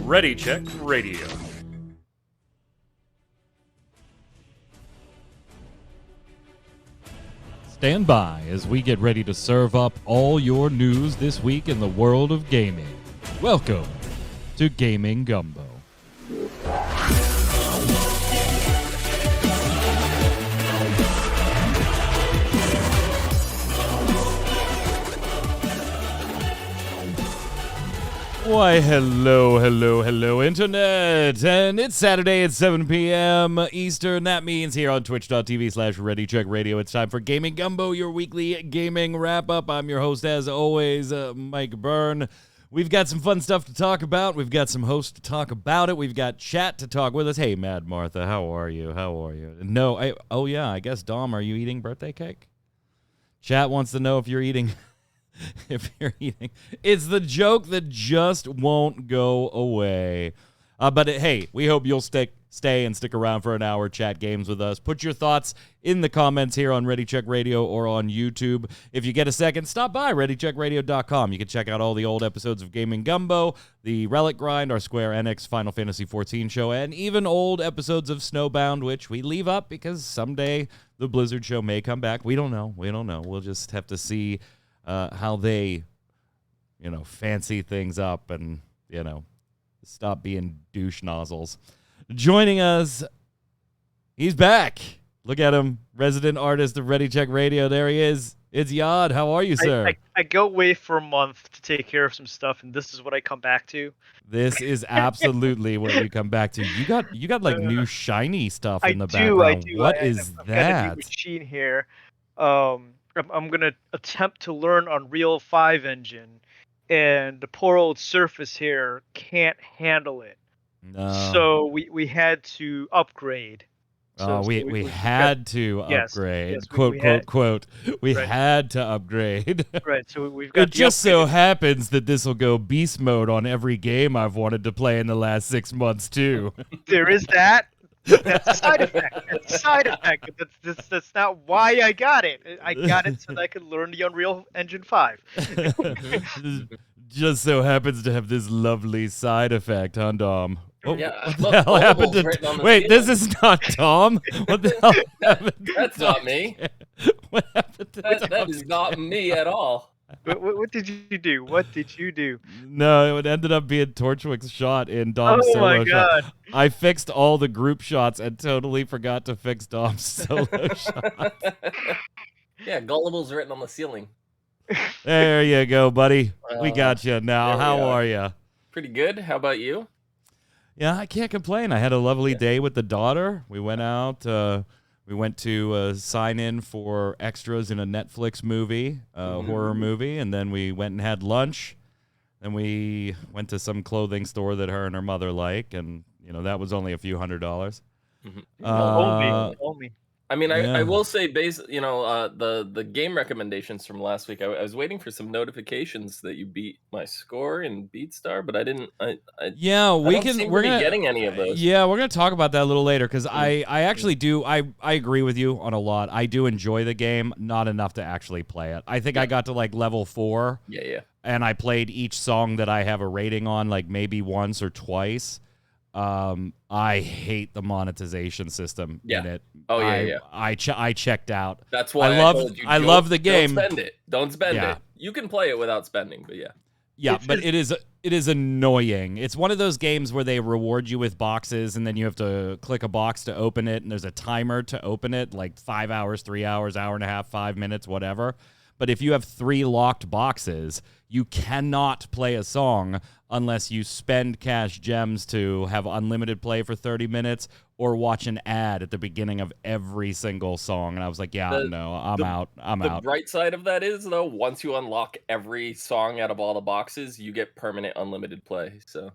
Ready Check Radio. Stand by as we get ready to serve up all your news this week in the world of gaming. Welcome to Gaming Gumbo. Why, hello, Internet! And it's Saturday at 7 p.m. Eastern. That means here on twitch.tv/Ready Check Radio, it's time for Gaming Gumbo, your weekly gaming wrap-up. I'm your host, as always, Mike Byrne. We've got some fun stuff to talk about. We've got some hosts to talk about it. We've got chat to talk with us. Hey, Mad Martha, how are you? No, I guess, Dom, are you eating birthday cake? Chat wants to know if you're eating... if you're eating. It's the joke that just won't go away. Hey, we hope you'll stay and stick around for an hour, chat games with us. Put your thoughts in the comments here on Ready Check Radio or on YouTube. If you get a second, stop by ReadyCheckRadio.com. You can check out all the old episodes of Gaming Gumbo, the Relic Grind, our Square Enix Final Fantasy XIV show, and even old episodes of Snowbound, which we leave up because someday the Blizzard show may come back. We don't know. We'll just have to see how they, fancy things up and, stop being douche nozzles. Joining us, he's back. Look at him, resident artist of Ready Check Radio. There he is. It's Yod. How are you, sir? I go away for a month to take care of some stuff, and this is what I come back to. This is absolutely what you come back to. You got like new shiny stuff in the background. I do. What is I've that? got a new machine here. I'm going to attempt to learn Unreal 5 engine, and the poor old Surface here can't handle it. No. So we had to upgrade. We had to upgrade. Yes, quote. We right. had to upgrade. Right, so we've got It just so happens that this will go beast mode on every game I've wanted to play in the last 6 months, too. There is that. That's a side effect. That's not why I got it. I got it so that I could learn the Unreal Engine 5. Just so happens to have this lovely side effect, huh, Dom? What the hell happened to... Wait, this is not Tom? What the hell happened? That's not me. What happened to that is not me at all. What did you do? What did you do? No, it ended up being Torchwick's shot in Dom's solo shot. I fixed all the group shots and totally forgot to fix Dom's solo shot. Yeah, Gullible's written on the ceiling. There you go, buddy. We got you now. How are you? Pretty good. How about you? Yeah, I can't complain. I had a lovely day with the daughter. We went out. We went to sign in for extras in a Netflix movie, horror movie, and then we went and had lunch. Then we went to some clothing store that her and her mother like, and that was only a few $100s. Only. I mean, I will say, the game recommendations from last week. I was waiting for some notifications that you beat my score in BeatStar, but I didn't. We're gonna getting any of those. Yeah, we're gonna talk about that a little later because I actually do. I agree with you on a lot. I do enjoy the game, not enough to actually play it. I think I got to like level 4. Yeah. And I played each song that I have a rating on like maybe once or twice. I hate the monetization system in it. Oh yeah. I checked out. That's why I love the game. Don't spend it. You can play it without spending, but yeah. Yeah, but it is annoying. It's one of those games where they reward you with boxes, and then you have to click a box to open it, and there's a timer to open it, like 5 hours, 3 hours, hour and a half, 5 minutes, whatever. But if you have 3 locked boxes, you cannot play a song unless you spend cash gems to have unlimited play for 30 minutes or watch an ad at the beginning of every single song. And I was like, I'm out. The bright side of that is, though, once you unlock every song out of all the boxes, you get permanent unlimited play. So.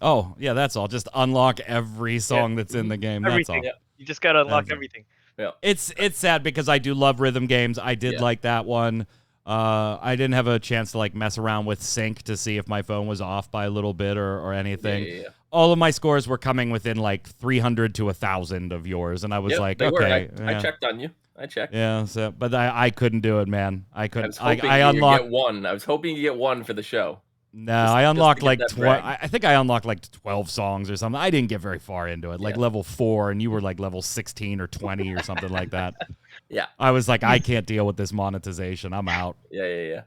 Oh, yeah, that's all. Just unlock every song that's in the game. Everything. That's all. Yeah. You just got to unlock everything. Yeah. It's sad because I do love rhythm games. I did like that one. I didn't have a chance to like mess around with sync to see if my phone was off by a little bit or anything. all of my scores were coming within like 300 to 1,000 of yours, and I was like, they okay. were. I checked on you. I checked. Yeah, so but I couldn't do it, man. I couldn't. I was hoping I you unlocked get one. I was hoping you get one for the show. No, I unlocked like I think I unlocked like 12 songs or something. I didn't get very far into it, like level 4, and you were like level 16 or 20 or something like that. Yeah. I was like, I can't deal with this monetization. I'm out. Yeah.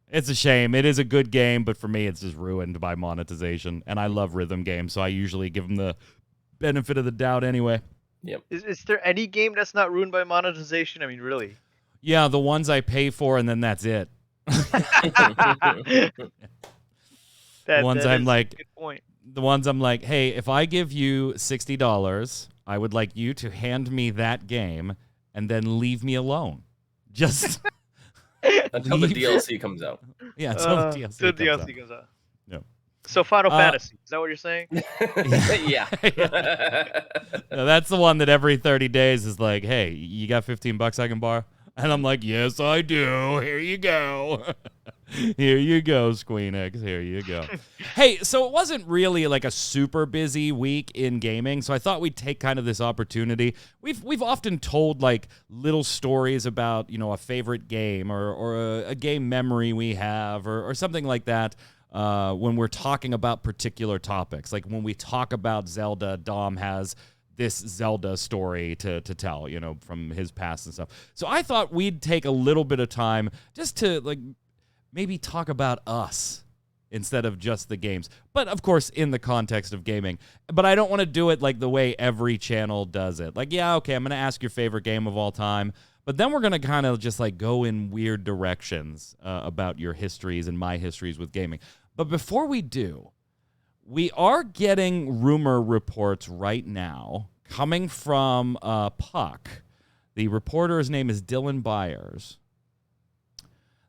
It's a shame. It is a good game, but for me, it's just ruined by monetization. And I love rhythm games, so I usually give them the benefit of the doubt anyway. Yep. Is there any game that's not ruined by monetization? I mean, really? Yeah, the ones I pay for, and then that's it. The ones I'm like, good point. The ones I'm like, hey, if I give you $60, I would like you to hand me that game and then leave me alone. Just until the DLC comes out. Yeah, until the DLC comes out. Yep. So Final Fantasy, is that what you're saying? Yeah. No, that's the one that every 30 days is like, hey, you got $15 I can borrow? And I'm like, yes, I do. Here you go. Here you go, Squeenix. Here you go. Hey, so it wasn't really like a super busy week in gaming, so I thought we'd take kind of this opportunity. We've often told like little stories about, you know, a favorite game or a game memory we have or something like that when we're talking about particular topics. Like when we talk about Zelda, Dom has this Zelda story to tell, you know, from his past and stuff. So I thought we'd take a little bit of time just to like maybe talk about us instead of just the games. But of course, in the context of gaming. But I don't want to do it like the way every channel does it. Like, yeah, okay, I'm going to ask your favorite game of all time. But then we're going to kind of just like go in weird directions about your histories and my histories with gaming. But before we do, we are getting rumor reports right now coming from Puck. The reporter's name is Dylan Byers.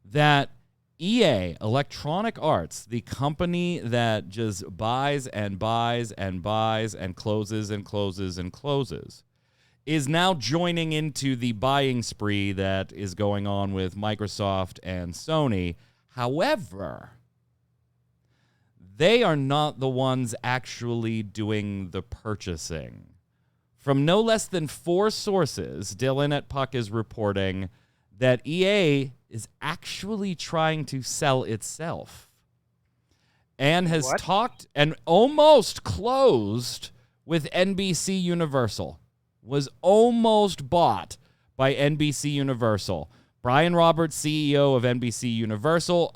That EA, Electronic Arts, the company that just buys and buys and buys and closes and closes and closes, is now joining into the buying spree that is going on with Microsoft and Sony. However, they are not the ones actually doing the purchasing. From no less than 4 sources, Dylan at Puck is reporting that EA is actually trying to sell itself and has talked and almost closed with NBC Universal, was almost bought by NBC Universal. Brian Roberts, CEO of NBC Universal,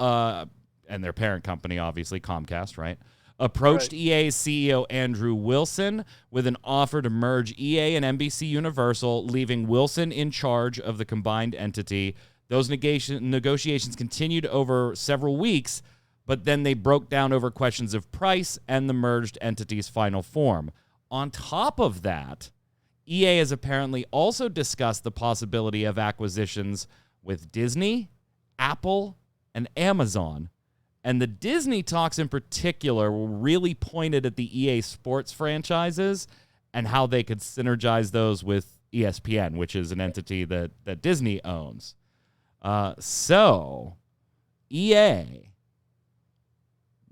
and their parent company, obviously, Comcast, right, approached EA's CEO Andrew Wilson with an offer to merge EA and NBC Universal, leaving Wilson in charge of the combined entity. Those negotiations continued over several weeks, but then they broke down over questions of price and the merged entity's final form. On top of that, EA has apparently also discussed the possibility of acquisitions with Disney, Apple, and Amazon. And the Disney talks in particular were really pointed at the EA Sports franchises and how they could synergize those with ESPN, which is an entity that Disney owns. So EA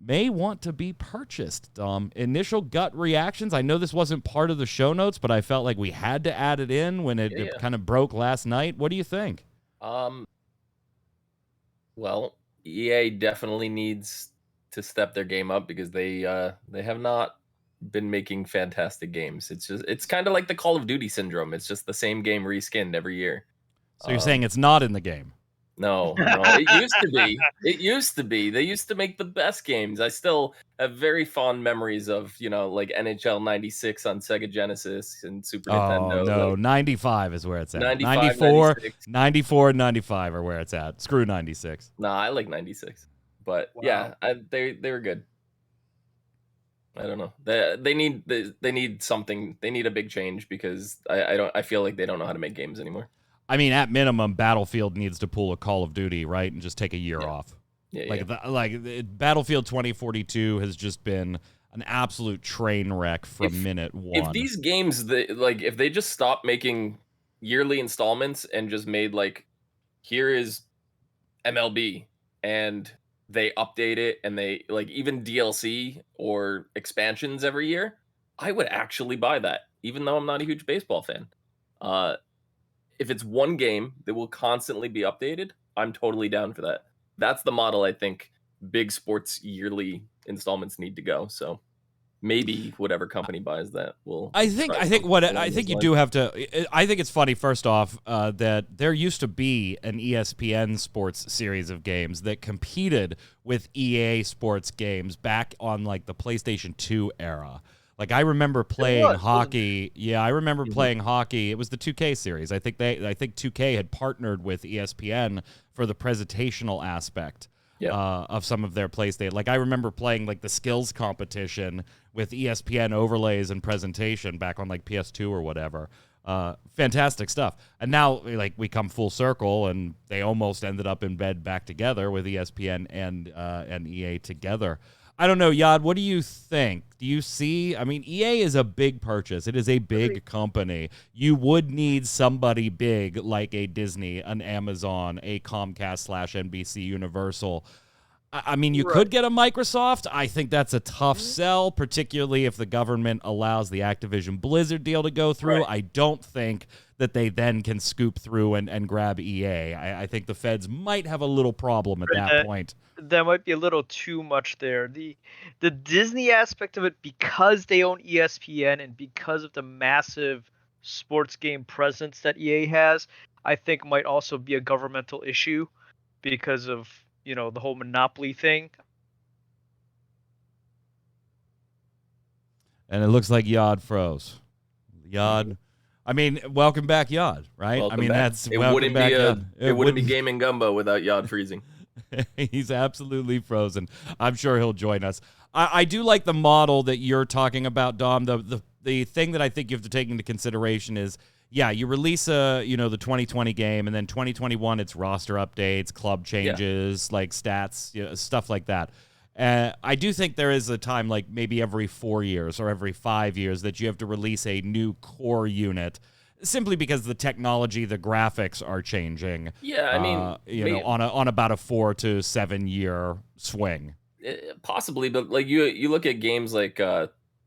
may want to be purchased. Initial gut reactions. I know this wasn't part of the show notes, but I felt like we had to add it in when it kind of broke last night. What do you think? Well, EA definitely needs to step their game up because they have not been making fantastic games. It's kind of like the Call of Duty syndrome. It's just the same game reskinned every year. So you're saying it's not in the game? No, it used to be. It used to be. They used to make the best games. I still have very fond memories of, you know, like NHL 96 on Sega Genesis and Super Nintendo. Oh, no, like, 95 is where it's at. 94, 94 and 95 are where it's at. Screw 96. Nah, I like 96. But yeah, they were good. I don't know. They need something. They need a big change because I feel like they don't know how to make games anymore. I mean, at minimum, Battlefield needs to pull a Call of Duty, right, and just take a year off. Yeah, Battlefield 2042 has just been an absolute train wreck from minute one. If these games, if they just stopped making yearly installments and just made like, here is MLB and they update it and they like even DLC or expansions every year, I would actually buy that, even though I'm not a huge baseball fan. If it's one game that will constantly be updated, I'm totally down for that. That's the model I think big sports yearly installments need to go. So maybe whatever company buys that will. I think you do have to. I think it's funny. First off, that there used to be an ESPN Sports series of games that competed with EA Sports games back on like the PlayStation 2 era. Like I remember playing hockey. Yeah, I remember playing hockey. It was the 2K series. I think 2K had partnered with ESPN for the presentational aspect. Of some of their PlayStation. Like I remember playing like the skills competition with ESPN overlays and presentation back on like PS2 or whatever. Fantastic stuff. And now like we come full circle and they almost ended up in bed back together with ESPN and EA together. I don't know, Yad, what do you think? Do you see, I mean, EA is a big purchase. It is a big company. You would need somebody big like a Disney, an Amazon, a Comcast/NBC Universal. I mean, you could get a Microsoft. I think that's a tough sell, particularly if the government allows the Activision Blizzard deal to go through. I don't think that they then can scoop through and grab EA. I think the feds might have a little problem at that point. That might be a little too much there. The Disney aspect of it, because they own ESPN and because of the massive sports game presence that EA has, I think might also be a governmental issue because of, the whole monopoly thing. And it looks like Yad froze. Yad, I mean, welcome back, Yad, right? Welcome I mean, back. that's it welcome wouldn't back, be Yad. It wouldn't be Gaming Gumbo without Yad freezing. He's absolutely frozen. I'm sure he'll join us. I do like the model that you're talking about, Dom. The thing that I think you have to take into consideration is, you release the 2020 game, and then 2021 it's roster updates, club changes, like stats, stuff like that. I do think there is a time, like maybe every 4 years or every 5 years, that you have to release a new core unit, simply because the technology, the graphics are changing. Yeah, I mean, on about a 4 to 7 year swing. Possibly, but like you look at games like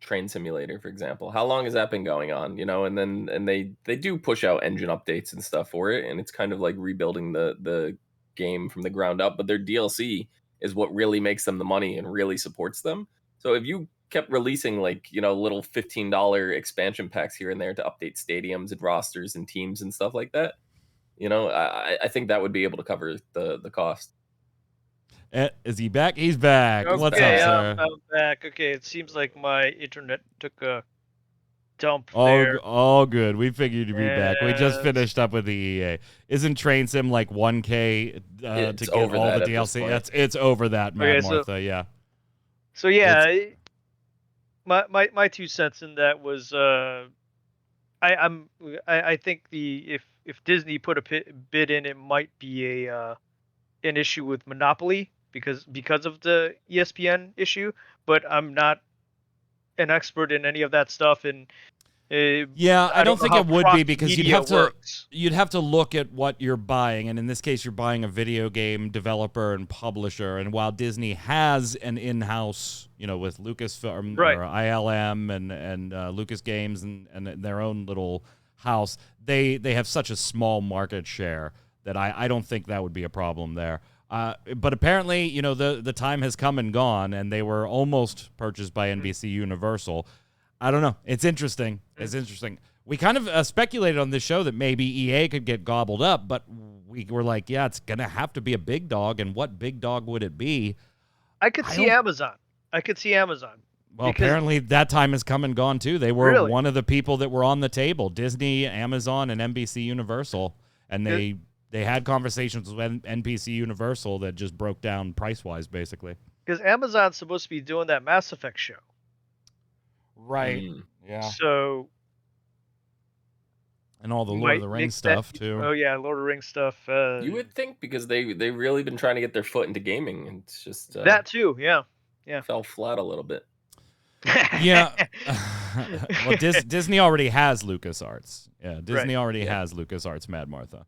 Train Simulator, for example. How long has that been going on? And they do push out engine updates and stuff for it, and it's kind of like rebuilding the game from the ground up. But their DLC is what really makes them the money and really supports them. So if you kept releasing little $15 expansion packs here and there to update stadiums and rosters and teams and stuff like that, I think that would be able to cover the cost. Is he back? He's back. Okay, What's up, sir? I'm back. Okay, it seems like my internet took a dump there. All good. We figured you'd be back. We just finished up with the EA. Isn't Train Sim like 1K to get all the DLC? It's over that, Mad Martha. Yeah. So yeah, my 2 cents in that was I think if Disney put a bid in, it might be an issue with monopoly because of the ESPN issue, but I'm not an expert in any of that stuff, and I don't think it would be, because you'd have to look at what you're buying, and in this case you're buying a video game developer and publisher, and while Disney has an in-house, with Lucasfilm or ILM and Lucas Games and their own little house, they have such a small market share that I don't think that would be a problem there. But apparently, the time has come and gone, and they were almost purchased by NBC Universal. I don't know. It's interesting. It's interesting. We kind of speculated on this show that maybe EA could get gobbled up, but we were like, it's going to have to be a big dog, and what big dog would it be? I could see Amazon. Well, apparently that time has come and gone, too. They were one of the people that were on the table, Disney, Amazon, and NBC Universal, and they had conversations with NBC Universal that just broke down price-wise, basically. Because Amazon's supposed to be doing that Mass Effect show. Right. Yeah. So. And all the Lord of the Rings stuff, too. Oh, yeah, Lord of the Rings stuff. You would think, because they've really been trying to get their foot into gaming, and it's just... that, too, yeah. Fell flat a little bit. Yeah. Well, Disney already has LucasArts. Yeah, Disney already has LucasArts, Mad Martha.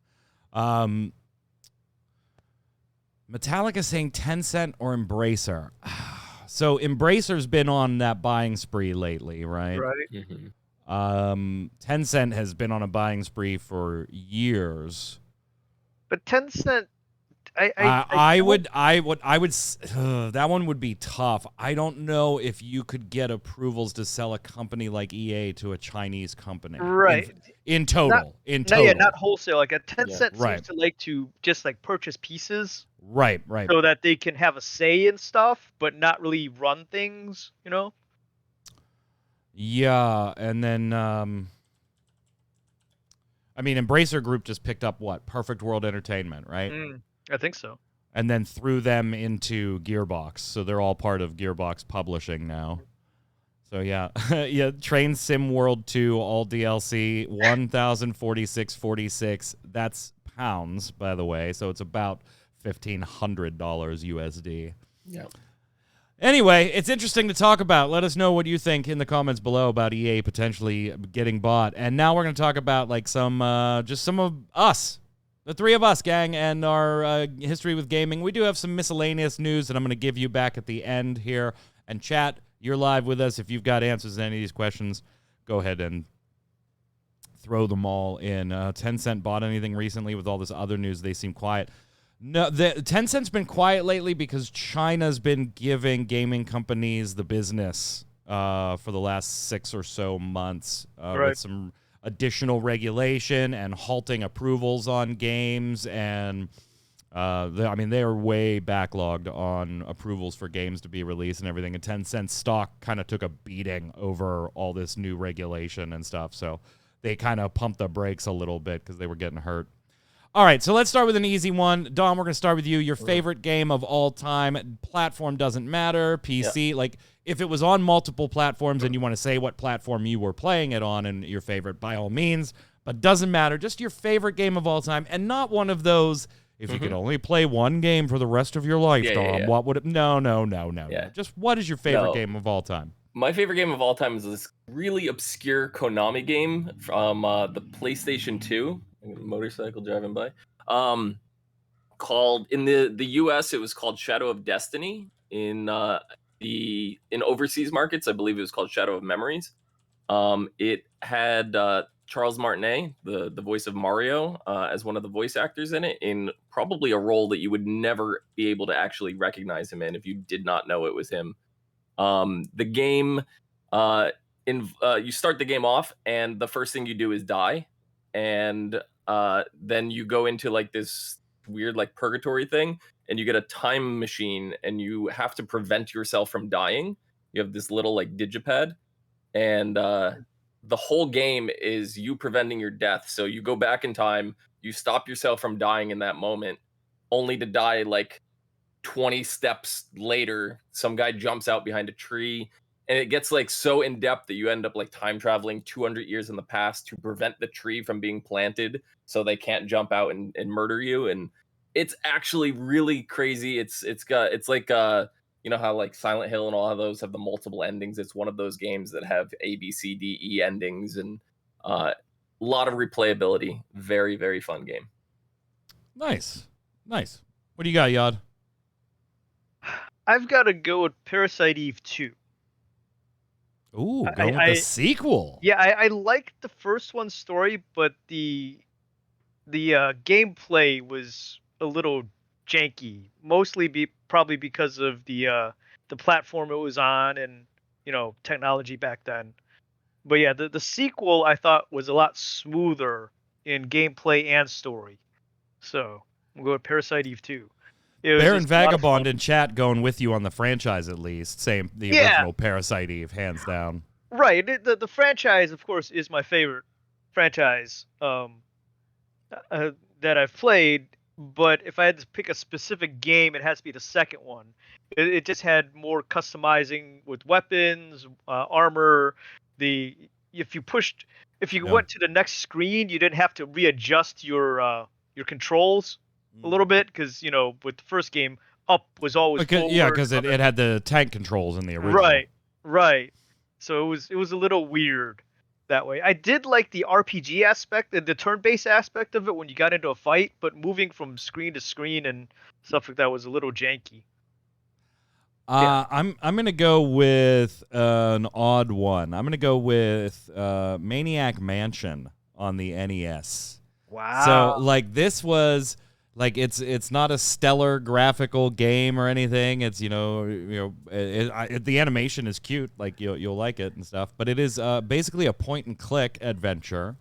Metallica saying Tencent or Embracer. So Embracer's been on that buying spree lately, right? Right. Tencent has been on a buying spree for years. But Tencent, I would. That one would be tough. I don't know if you could get approvals to sell a company like EA to a Chinese company. Right. In total. Not wholesale. Like a Tencent right. seems to like to just like purchase pieces. Right. So that they can have a say in stuff, but not really run things, Yeah, and then I mean, Embracer Group just picked up what? Perfect World Entertainment, right? I think so. And then threw them into Gearbox, so they're all part of Gearbox Publishing now. So yeah, Train Sim World 2, all DLC, 1,046.46. That's pounds, by the way. So it's about $1,500 USD. Yeah. Anyway, it's interesting to talk about. Let us know what you think in the comments below about EA potentially getting bought. And now we're going to talk about like some of us, the three of us, gang, and our history with gaming. We do have some miscellaneous news that I'm going to give you back at the end here. And chat, you're live with us. If you've got answers to any of these questions, go ahead and throw them all in. Tencent bought anything recently? With all this other news, they seem quiet. No, Tencent's been quiet lately because China's been giving gaming companies the business for the last 6 or so months with some additional regulation and halting approvals on games. And, they are way backlogged on approvals for games to be released and everything. And Tencent's stock kind of took a beating over all this new regulation and stuff. So they kind of pumped the brakes a little bit because they were getting hurt. All right, so let's start with an easy one. Dom, we're going to start with you. Your favorite game of all time. Platform doesn't matter. PC. Yeah. Like, if it was on multiple platforms and you want to say what platform you were playing it on and your favorite, by all means. But doesn't matter. Just your favorite game of all time. And not one of those, if you could only play one game for the rest of your life, Dom, what would it... No. Yeah. Just what is your favorite game of all time? My favorite game of all time is this really obscure Konami game from the PlayStation 2. Motorcycle driving by. Called in the US, it was called Shadow of Destiny. In overseas markets, I believe it was called Shadow of Memories. It had Charles Martinet, the voice of Mario, as one of the voice actors in it, in probably a role that you would never be able to actually recognize him in if you did not know it was him. The game, you start the game off, and the first thing you do is die, and then you go into like this weird like purgatory thing, and you get a time machine, and you have to prevent yourself from dying. You have this little like digipad, and the whole game is you preventing your death. So you go back in time, you stop yourself from dying in that moment, only to die like 20 steps later. Some guy jumps out behind a tree, and it gets like so in depth that you end up like time traveling 200 years in the past to prevent the tree from being planted so they can't jump out and murder you. And it's actually really crazy. It's like you know how like Silent Hill and all of those have the multiple endings. It's one of those games that have A, B, C, D, E endings, and a lot of replayability. Very, very fun game. Nice. What do you got, Yod? I've got to go with Parasite Eve 2. Ooh, go with the sequel. Yeah, I liked the first one's story, but the gameplay was a little janky. Mostly probably because of the platform it was on and technology back then. But yeah, the sequel I thought was a lot smoother in gameplay and story. So we'll go with Parasite Eve 2. Baron Vagabond in chat going with you on the franchise at least. Same, the original Parasite Eve, hands down. Right. The franchise, of course, is my favorite franchise that I've played. But if I had to pick a specific game, it has to be the second one. It just had more customizing with weapons, armor. If you went to the next screen, you didn't have to readjust your controls a little bit, because with the first game, up was always forward. Yeah, because it had the tank controls in the original. Right. So it was a little weird that way. I did like the RPG aspect and the turn-based aspect of it when you got into a fight, but moving from screen to screen and stuff like that was a little janky. I'm gonna go with an odd one. I'm gonna go with Maniac Mansion on the NES. Wow. So like this was like it's not a stellar graphical game or anything. It's the animation is cute. Like you'll like it and stuff. But it is basically a point and click adventure.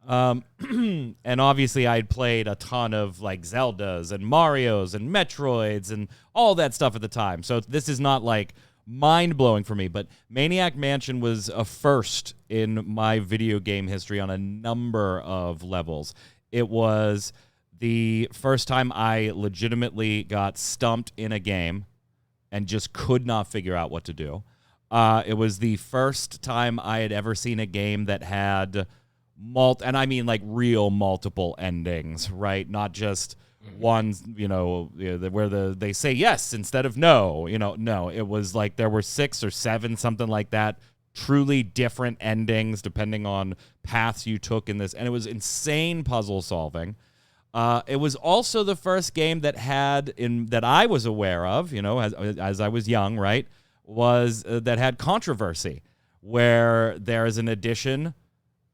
And obviously I'd played a ton of like Zeldas and Marios and Metroids and all that stuff at the time. So this is not like mind-blowing for me, but Maniac Mansion was a first in my video game history on a number of levels. It was the first time I legitimately got stumped in a game and just could not figure out what to do. It was the first time I had ever seen a game that had and I mean like real multiple endings, right? Not just one, where they say yes instead of no. No, it was like there were 6 or 7, something like that, truly different endings depending on paths you took in this, and it was insane puzzle solving. It was also the first game that that I was aware of, as I was young, right? Was that had controversy, where there is an edition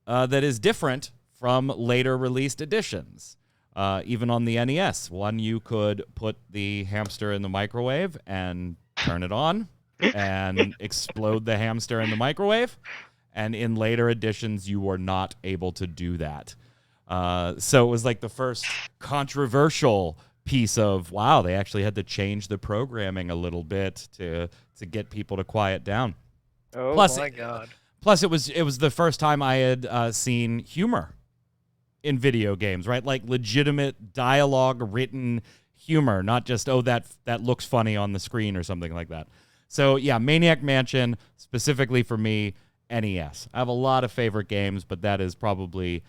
that is different from later released editions. Even on the NES, one you could put the hamster in the microwave and turn it on and explode the hamster in the microwave. And in later editions, you were not able to do that. So it was like the first controversial piece of, wow, they actually had to change the programming a little bit to get people to quiet down. Oh, my God. Plus, it was the first time I had seen humor in video games, right? Like legitimate dialogue, written humor, not just, that looks funny on the screen or something like that. So, yeah, Maniac Mansion, specifically for me, NES. I have a lot of favorite games, but that is probably,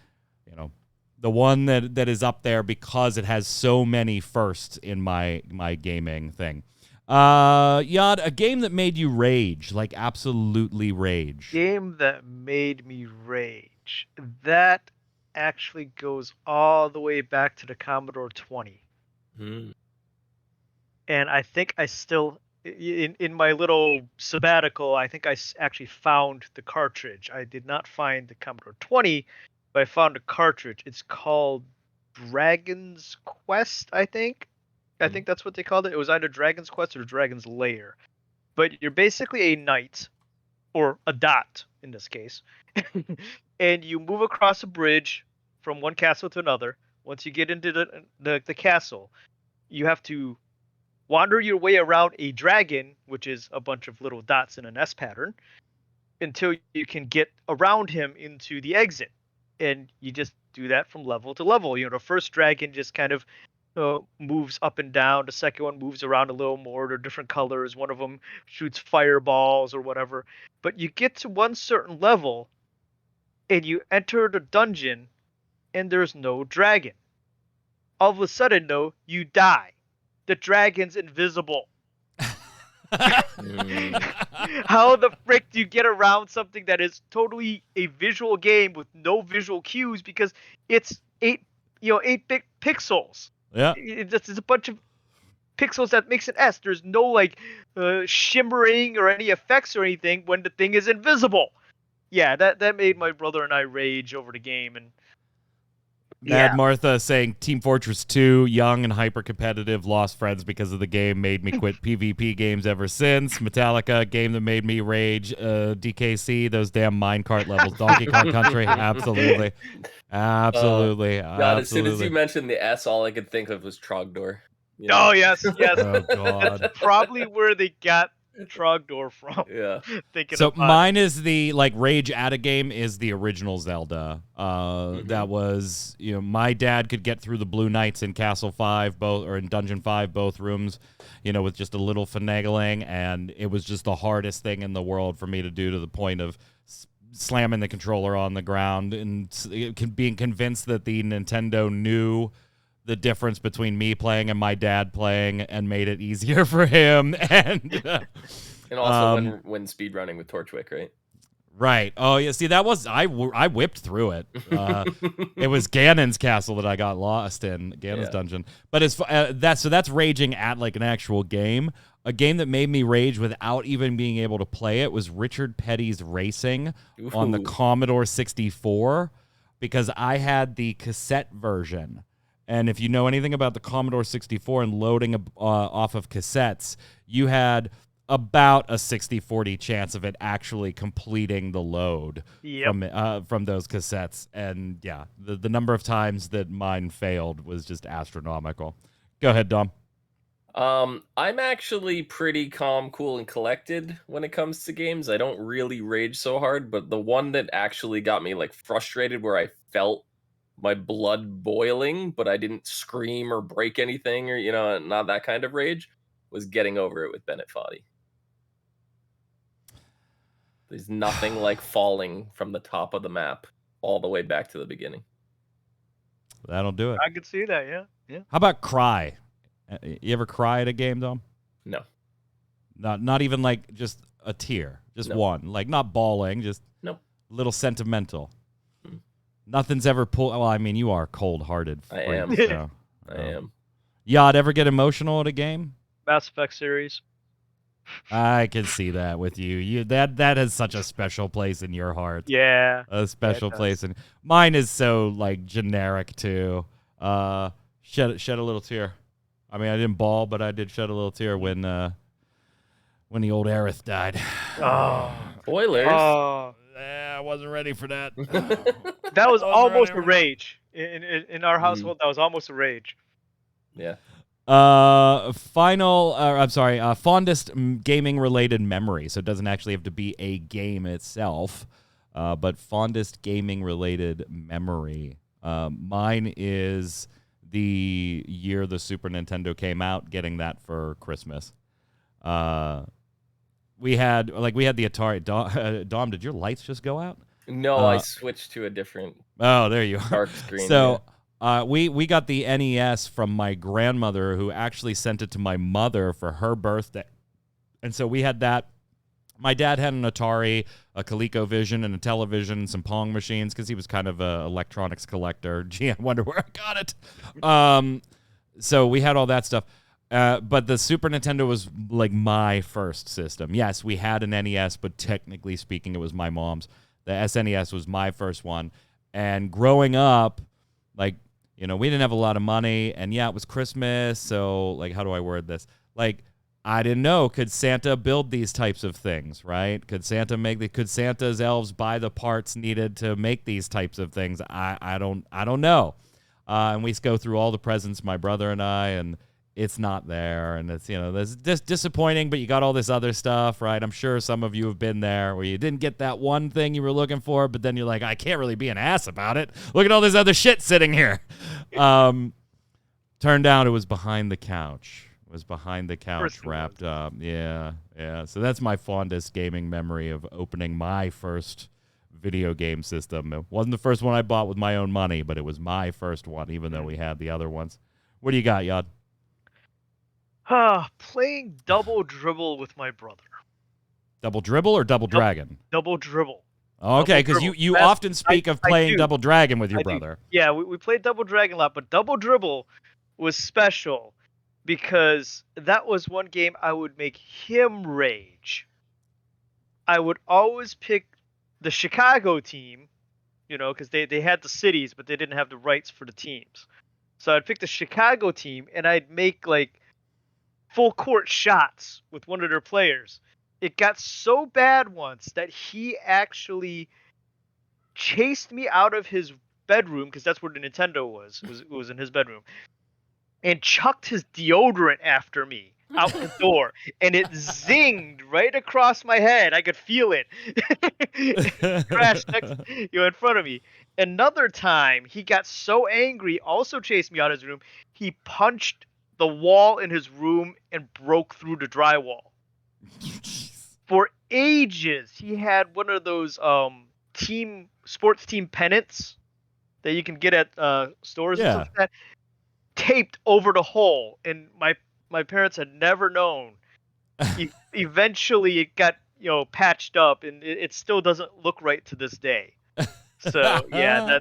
the one that is up there because it has so many firsts in my gaming thing. Yad, a game that made you rage, like absolutely rage. Game that made me rage. That actually goes all the way back to the Commodore 20. And I think I still, in my little sabbatical, I think I actually found the cartridge. I did not find the Commodore 20, but I found a cartridge. It's called Dragon's Quest, I think. I think that's what they called it. It was either Dragon's Quest or Dragon's Lair. But you're basically a knight, or a dot in this case, and you move across a bridge from one castle to another. Once you get into the castle, you have to wander your way around a dragon, which is a bunch of little dots in an S pattern, until you can get around him into the exit. And you just do that from level to level. The first dragon just kind of moves up and down. The second one moves around a little more. They're different colors. One of them shoots fireballs or whatever. But you get to one certain level, and you enter the dungeon, and there's no dragon. All of a sudden, though, you die. The dragon's invisible. How the frick do you get around something that is totally a visual game with no visual cues, because it's 8-bit pixels? Yeah, it's a bunch of pixels that makes an S. There's no like shimmering or any effects or anything when the thing is invisible. Yeah, that made my brother and I rage over the game. And Mad Martha saying Team Fortress 2, young and hyper-competitive, lost friends because of the game, made me quit PvP games ever since. Metallica, game that made me rage. DKC, those damn minecart levels. Donkey Kong Country, absolutely. Absolutely. God, as soon as you mentioned the S, all I could think of was Trogdor. Oh, yes. Oh, God. That's probably where they got Trogdor from. Yeah. So mine is the rage at a game is the original Zelda. That was, my dad could get through the Blue Knights in Castle 5 or in Dungeon 5, both rooms, with just a little finagling, and it was just the hardest thing in the world for me to do, to the point of slamming the controller on the ground and being convinced that the Nintendo knew the difference between me playing and my dad playing and made it easier for him. And also when speedrunning with Torchwick, right? Right. Oh yeah. See, that was I whipped through it. It was Ganon's castle that I got lost in, Ganon's dungeon. But it's that's raging at like an actual game. A game that made me rage without even being able to play it was Richard Petty's Racing on the Commodore 64, because I had the cassette version. And if you know anything about the Commodore 64 and loading off of cassettes, you had about a 60-40 chance of it actually completing the load from those cassettes. And yeah, the number of times that mine failed was just astronomical. Go ahead, Dom. I'm actually pretty calm, cool, and collected when it comes to games. I don't really rage so hard, but the one that actually got me like frustrated, where I felt my blood boiling, but I didn't scream or break anything, or not that kind of rage, was Getting Over It with Bennett Foddy. There's nothing like falling from the top of the map all the way back to the beginning. That'll do it. I could see that, yeah. How about cry? You ever cry at a game, Dom? No. Not even like just a tear, just one. Like not bawling, just a little sentimental. Nothing's ever pulled. Well, I mean, you are cold-hearted. I am. So, I am. Y'all ever get emotional at a game? Mass Effect series. I can see that with you. That has such a special place in your heart. Yeah. A special place, and mine is so like generic too. Shed a little tear. I mean, I didn't bawl, but I did shed a little tear when the old Aerith died. Oh, spoilers! Oh, I wasn't ready for that. That was almost a rage in our household. That was almost a rage. Yeah. Fondest gaming related memory. So it doesn't actually have to be a game itself, but fondest gaming related memory. Mine is the year the Super Nintendo came out, getting that for Christmas. We had the Atari. Dom, did your lights just go out? No, I switched to a different. Oh, there you are. Dark screen. So. We got the NES from my grandmother, who actually sent it to my mother for her birthday. And so we had that. My dad had an Atari, a ColecoVision, and a television, and some Pong machines, because he was kind of an electronics collector. Gee, I wonder where I got it. So we had all that stuff. But the Super Nintendo was like my first system. Yes, we had an NES, but technically speaking, it was my mom's. The SNES was my first one. And growing up, like, we didn't have a lot of money, and yeah, it was Christmas, so, like, how do I word this? Like, I didn't know, could Santa build these types of things, right? Could Santa's elves buy the parts needed to make these types of things? I don't know. And we go through all the presents, my brother and I, and it's not there, and it's, that's just disappointing, but you got all this other stuff, right? I'm sure some of you have been there where you didn't get that one thing you were looking for, but then you're like, I can't really be an ass about it. Look at all this other shit sitting here. Turned out it was behind the couch. It was behind the couch wrapped up. Yeah. So that's my fondest gaming memory of opening my first video game system. It wasn't the first one I bought with my own money, but it was my first one, even though we had the other ones. What do you got, Yod? Playing Double Dribble with my brother. Double Dribble or Double Dragon? Double Dribble. Okay, because you often speak of playing Double Dragon with your brother. Yeah, we played Double Dragon a lot, but Double Dribble was special because that was one game I would make him rage. I would always pick the Chicago team, because they had the cities, but they didn't have the rights for the teams. So I'd pick the Chicago team, and I'd make, like, full court shots with one of their players. It got so bad once that he actually chased me out of his bedroom, because that's where the Nintendo was. It was in his bedroom, and chucked his deodorant after me out the door, and it zinged right across my head. I could feel it. Crashed in front of me. Another time, he got so angry, also chased me out of his room. He punched the wall in his room and broke through the drywall. For ages, he had one of those sports team pennants that you can get at stores and stuff like that, taped over the hole, and my parents had never known. Eventually, it got patched up, and it still doesn't look right to this day. So yeah,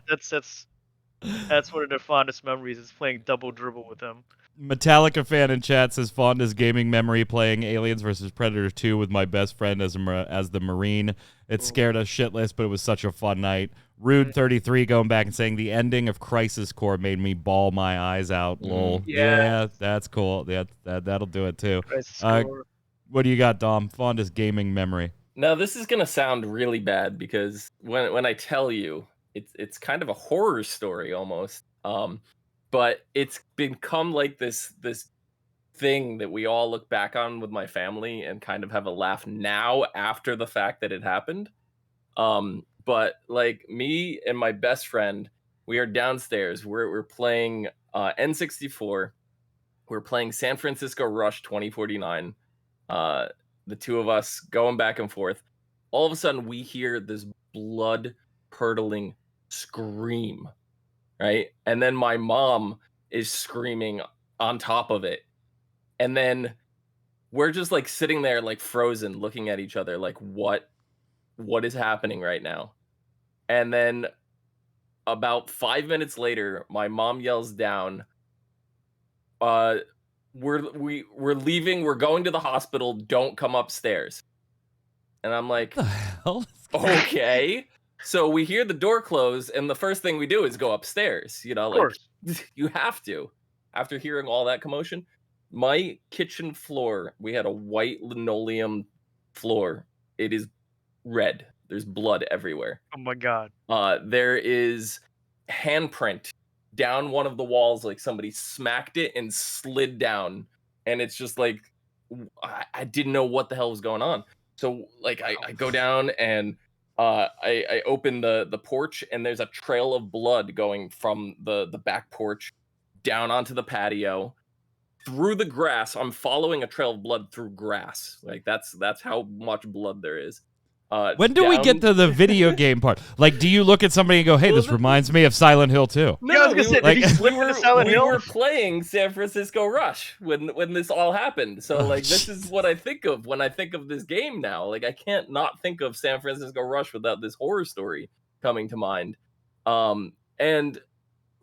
that's one of their fondest memories is playing double dribble with him. Metallica fan in chat says fondest gaming memory playing Aliens vs Predator 2 with my best friend as the Marine. It scared us shitless, but it was such a fun night. Rude33 going back and saying the ending of Crisis Core made me bawl my eyes out. Lol. Yeah, that's cool. That'll do it too. Crisis Core. What do you got, Dom? Fondest gaming memory? Now this is gonna sound really bad because when I tell you, it's kind of a horror story almost. But it's become like this thing that we all look back on with my family and kind of have a laugh now after the fact that it happened. But like me and my best friend, we are downstairs. We're playing N64. We're playing San Francisco Rush 2049. The two of us going back and forth. All of a sudden, we hear this blood-curdling scream, right? And then my mom is screaming on top of it. And then we're just like sitting there like frozen, looking at each other like, what is happening right now? And then about 5 minutes later, my mom yells down, we're leaving, we're going to the hospital, don't come upstairs. And I'm like, what the hell? Okay. So we hear the door close, and the first thing we do is go upstairs. Of course. You have to. After hearing all that commotion, my kitchen floor, we had a white linoleum floor. It is red. There's blood everywhere. Oh my god. There is handprint down one of the walls, like somebody smacked it and slid down, and it's just like I didn't know what the hell was going on. So like I go down and I open the porch, and there's a trail of blood going from the back porch down onto the patio through the grass. I'm following a trail of blood through grass. Like that's how much blood there is. When do we get to the video game part? Like, do you look at somebody and go, "Hey, this reminds me of Silent Hill 2"? No, I was gonna say, did he slip into Silent Hill? We were playing San Francisco Rush when this all happened. So like, this is what I think of when I think of this game now. Like, I can't not think of San Francisco Rush without this horror story coming to mind. And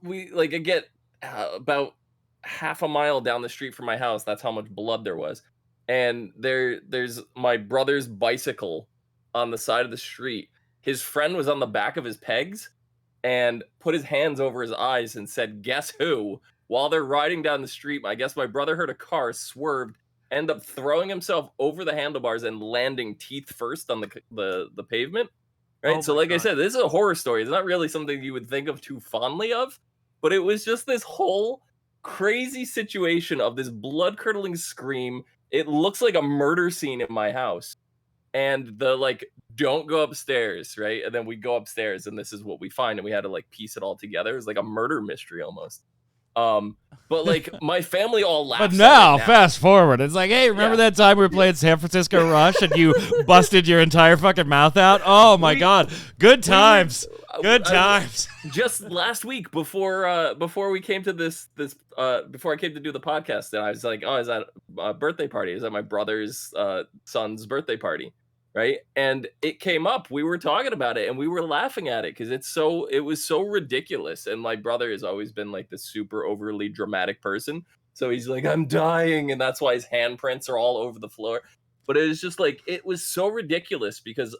I get about half a mile down the street from my house. That's how much blood there was. And there's my brother's bicycle on the side of the street. His friend was on the back of his pegs and put his hands over his eyes and said, "Guess who?" While they're riding down the street, I guess my brother heard a car, swerved, ended up throwing himself over the handlebars and landing teeth first on the pavement. Right? So like God. I said, this is a horror story. It's not really something you would think of too fondly of, but it was just this whole crazy situation of this blood-curdling scream. It looks like a murder scene in my house. And the don't go upstairs, right? And then we go upstairs, and this is what we find, and we had to piece it all together. It was like a murder mystery almost. But my family all laughs. But now, fast forward, it's like, hey, remember that time we were playing San Francisco Rush and you busted your entire fucking mouth out? Oh my God, good times, good times. Just last week, before we came to before I came to do the podcast, and I was like, oh, is that a birthday party? Is that my brother's son's birthday party? Right, and it came up. We were talking about it, and we were laughing at it because it was so ridiculous. And my brother has always been like this super overly dramatic person, so he's like, "I'm dying," and that's why his handprints are all over the floor. But it was just it was so ridiculous because,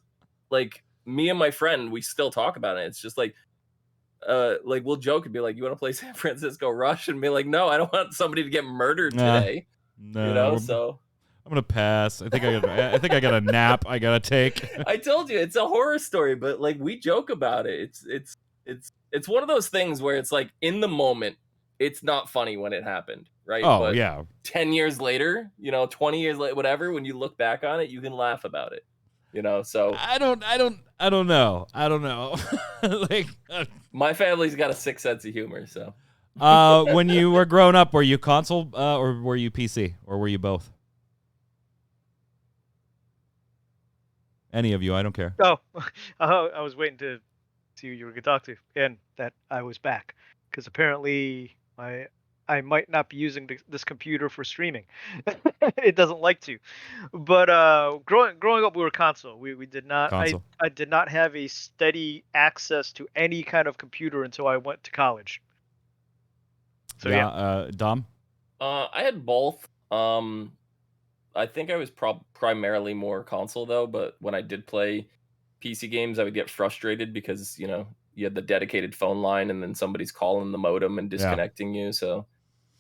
me and my friend, we still talk about it. It's just we'll joke and be like, "You want to play San Francisco Rush?" And be like, "No, I don't want somebody to get murdered today." No, so. I'm gonna pass. I think I got a nap I gotta take. I told you it's a horror story, but we joke about it. It's one of those things where it's in the moment, it's not funny when it happened, right? Oh, but yeah. 10 years later, 20 years later, whatever, when you look back on it, you can laugh about it. So I don't know. My family's got a sick sense of humor, so. When you were growing up, were you console or were you PC or were you both? Any of you, I don't care. Oh, I was waiting to see who you were going to talk to, and that I was back. Because apparently my I might not be using this computer for streaming. It doesn't like to. But growing up, we were console. We did not. Console. I did not have a steady access to any kind of computer until I went to college. So yeah. Dom. I had both. I think I was primarily more console though, but when I did play PC games, I would get frustrated because you had the dedicated phone line, and then somebody's calling the modem and disconnecting you. So,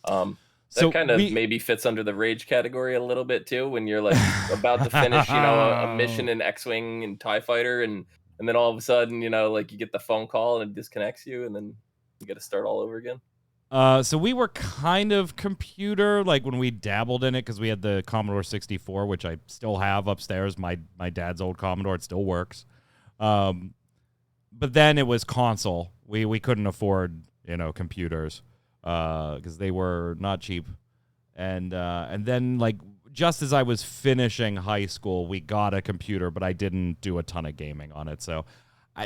that kind of maybe fits under the rage category a little bit too. When you're like about to finish, a mission in X-wing and TIE Fighter, and then all of a sudden, like you get the phone call and it disconnects you, and then you got to start all over again. So we were kind of computer, like when we dabbled in it, because we had the Commodore 64, which I still have upstairs. My dad's old Commodore, it still works. But then it was console. We couldn't afford, computers, because they were not cheap. And then, like, just as I was finishing high school, we got a computer, but I didn't do a ton of gaming on it. So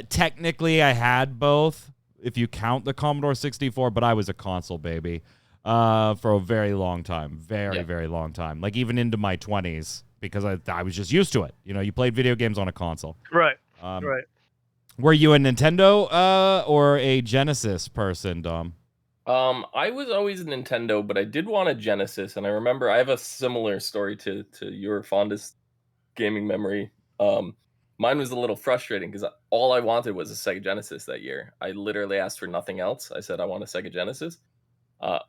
technically I had both, if you count the Commodore 64, but I was a console baby for a very long time. Very long time. Like, even into my 20s, because I was just used to it. You played video games on a console. Right. Right. Were you a Nintendo or a Genesis person, Dom? I was always a Nintendo, but I did want a Genesis, and I remember I have a similar story to your fondest gaming memory. Mine was a little frustrating because all I wanted was a Sega Genesis that year. I literally asked for nothing else. I said, I want a Sega Genesis.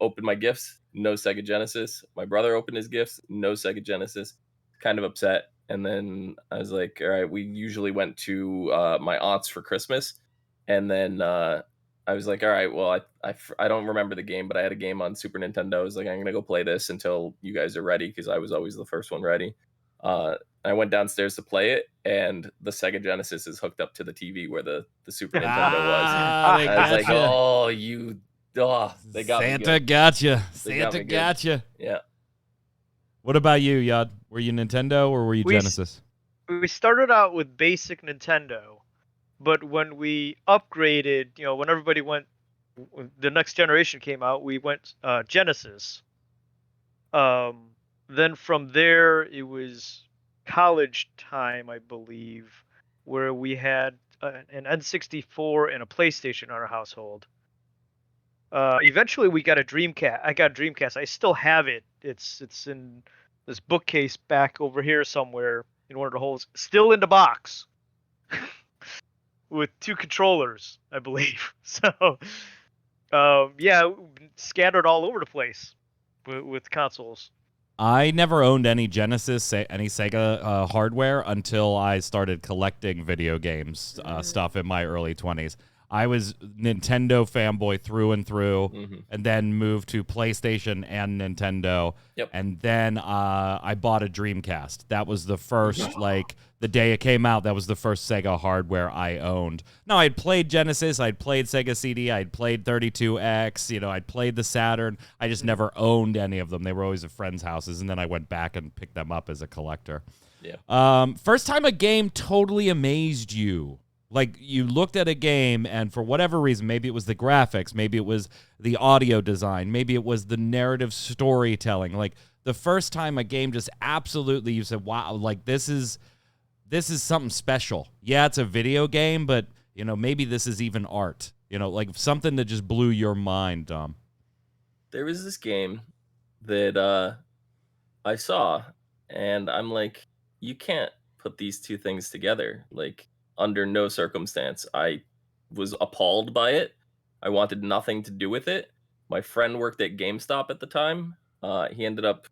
Opened my gifts, no Sega Genesis. My brother opened his gifts, no Sega Genesis. Kind of upset. And then I was like, all right, we usually went to my aunt's for Christmas. And then I was like, all right, well, I don't remember the game, but I had a game on Super Nintendo. I was like, I'm going to go play this until you guys are ready, because I was always the first one ready. I went downstairs to play it, and the Sega Genesis is hooked up to the TV where the Super Nintendo was. I was like, they got Santa me gotcha. Santa gotcha. Yeah. What about you, Yad? Were you Nintendo or were you Genesis? We started out with basic Nintendo, but when we upgraded, when everybody went, the next generation came out, we went Genesis. Then from there, it was college time, I believe, where we had an N64 and a PlayStation in our household. Eventually, we got a Dreamcast. I got a Dreamcast. I still have it. It's in this bookcase back over here somewhere in one of the holes. Still in the box, with 2 controllers, I believe. So, scattered all over the place with consoles. I never owned any Genesis, any Sega hardware until I started collecting video games stuff in my early 20s. I was Nintendo fanboy through and through, and then moved to PlayStation and Nintendo. Yep. And then I bought a Dreamcast. That was the first, the day it came out, that was the first Sega hardware I owned. No, I'd played Genesis, I'd played Sega CD, I'd played 32X, I'd played the Saturn. I just never owned any of them. They were always at friends' houses, and then I went back and picked them up as a collector. Yeah. First time a game totally amazed you. Like, you looked at a game, and for whatever reason, maybe it was the graphics, maybe it was the audio design, maybe it was the narrative storytelling. Like, the first time a game just absolutely, you said, wow, like, this is something special. Yeah, it's a video game, but, maybe this is even art. Like, something that just blew your mind, Dom. There was this game that I saw, and I'm like, you can't put these two things together. Like, under no circumstance. I was appalled by it. I wanted nothing to do with it. My friend worked at GameStop at the time. He ended up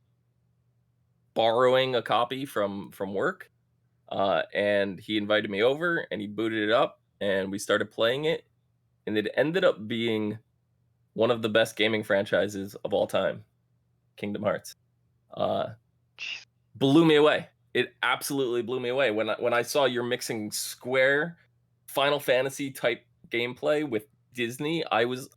borrowing a copy from work, and he invited me over, and he booted it up, and we started playing it, and it ended up being one of the best gaming franchises of all time, Kingdom Hearts. Blew me away. It absolutely blew me away when I saw you're mixing Square, Final Fantasy type gameplay with Disney. I was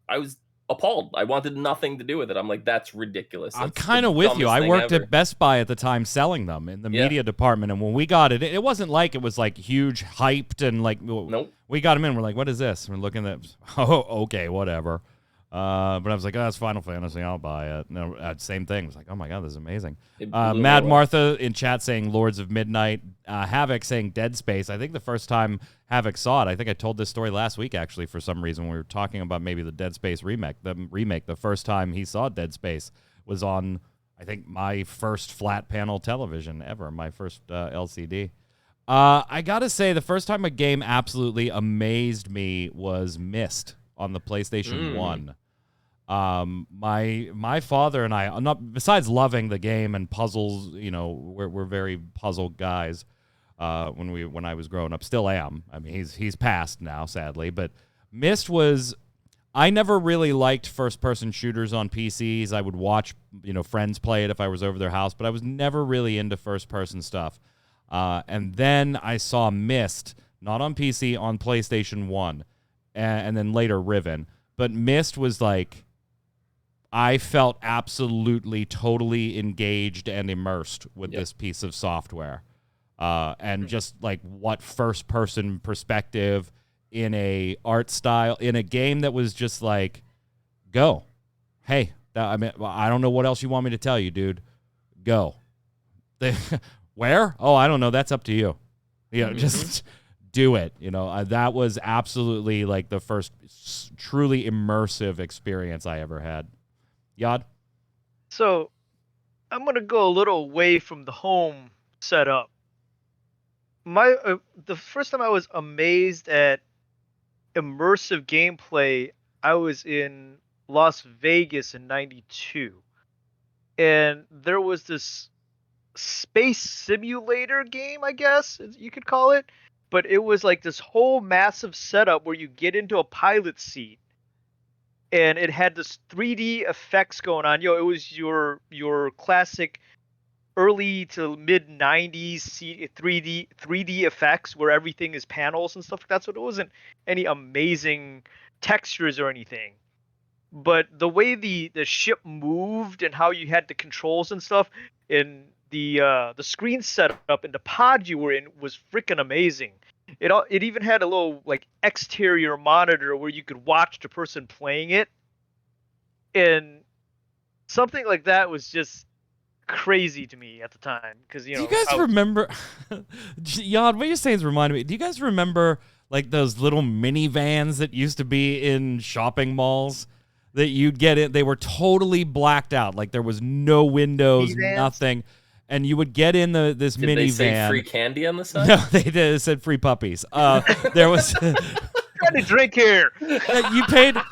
appalled. I wanted nothing to do with it. I'm like, that's ridiculous. That's I'm kind of with you. I worked at Best Buy at the time selling them in the media department, and when we got it, it wasn't like it was like huge hyped and like, nope. We got them in. We're like, what is this? We're looking at, okay, whatever. But I was like, oh, that's Final Fantasy. I'll buy it. No, same thing. I was like, oh my god, this is amazing. Mad Martha in chat saying Lords of Midnight. Havoc saying Dead Space. I think the first time Havoc saw it, I think I told this story last week actually for some reason. We were talking about maybe the Dead Space remake. The first time he saw Dead Space was on, I think, my first flat panel television ever, my first LCD. I gotta say, the first time a game absolutely amazed me was Myst on the PlayStation 1. My father and I, besides loving the game and puzzles, we're very puzzle guys. When I was growing up, still am. I mean, he's passed now, sadly. But Myst was. I never really liked first-person shooters on PCs. I would watch, friends play it if I was over their house, but I was never really into first-person stuff. And then I saw Myst, not on PC, on PlayStation 1, and then later Riven. But Myst was like, I felt absolutely, totally engaged and immersed with this piece of software. And just like what first-person perspective in a art style, in a game that was just like, go. Hey, I don't know what else you want me to tell you, dude. Go. Where? Oh, I don't know. That's up to you. Just do it. That was absolutely like the first truly immersive experience I ever had. Yod? So, I'm going to go a little away from the home setup. The first time I was amazed at immersive gameplay, I was in Las Vegas in 92. And there was this space simulator game, I guess you could call it. But it was like this whole massive setup where you get into a pilot seat. And it had this 3D effects going on. It was your classic early to mid 90s 3D effects where everything is panels and stuff like that. So it wasn't any amazing textures or anything. But the way the ship moved and how you had the controls and stuff, and the screen setup and the pod you were in was freaking amazing. It even had a little like exterior monitor where you could watch the person playing it, and something like that was just crazy to me at the time because do you guys remember? Yod, what you're saying is reminding me. Do you guys remember like those little minivans that used to be in shopping malls that you'd get in? They were totally blacked out, like there was no windows, nothing. And you would get in this minivan. Did they say free candy on the side? No, they did. It said free puppies. There was trying to drink here. You paid like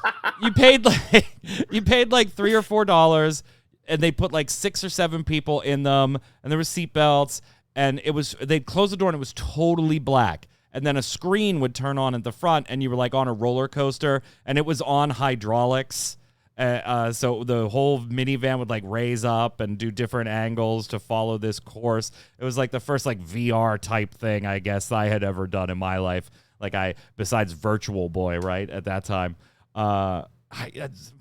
$3 or $4, and they put like 6 or 7 people in them, and there were seatbelts, and they'd close the door and it was totally black. And then a screen would turn on at the front, and you were like on a roller coaster, and it was on hydraulics. So the whole minivan would like raise up and do different angles to follow this course. It was like the first like VR type thing I guess I had ever done in my life. Like besides Virtual Boy, right at that time.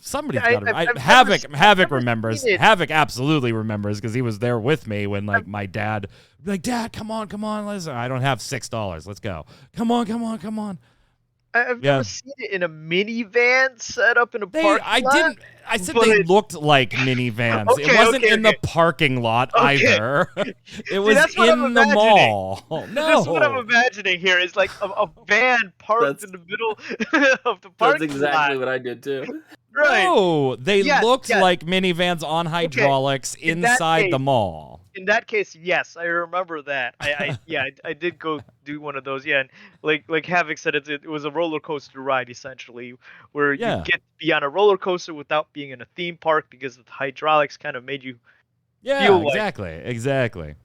Somebody's got to. Havoc remembers. Havoc absolutely remembers because he was there with me when like my dad would be like, Dad, come on, listen, I don't have $6. Let's go. Come on. I've never seen it in a minivan set up in a parking lot. I said they looked like minivans. It wasn't in the parking lot either. It was in the mall. No. That's what I'm imagining here is like a van parked in the middle of the parking lot. That's exactly what I did too. Right. No, they looked like minivans on hydraulics inside the mall. In that case, yes, I remember that. I did go do one of those. Yeah, and like Havoc said, it was a roller coaster ride essentially, where you get to be on a roller coaster without being in a theme park because the hydraulics kind of made you. Feel exactly.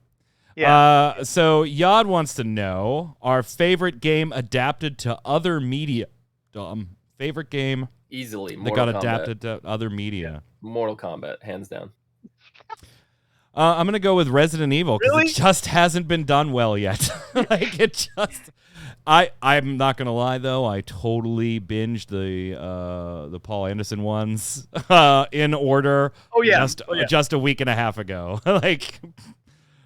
Yeah. So Yod wants to know our favorite game adapted to other media. Favorite game easily that got adapted to other media. Yeah. Mortal Kombat, hands down. I'm gonna go with Resident Evil because it just hasn't been done well yet. I'm not gonna lie though. I totally binged the Paul Anderson ones in order. Oh yeah, just a week and a half ago. Like, did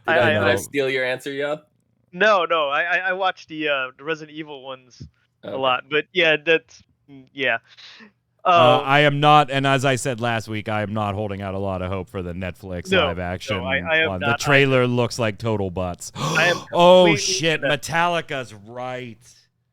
I steal your answer, Yod? No. I watched the Resident Evil ones a lot, but yeah, I am not, and as I said last week, I am not holding out a lot of hope for the Netflix live action. I am one. not The trailer either. looks like total butts. Oh shit! Metallica's right.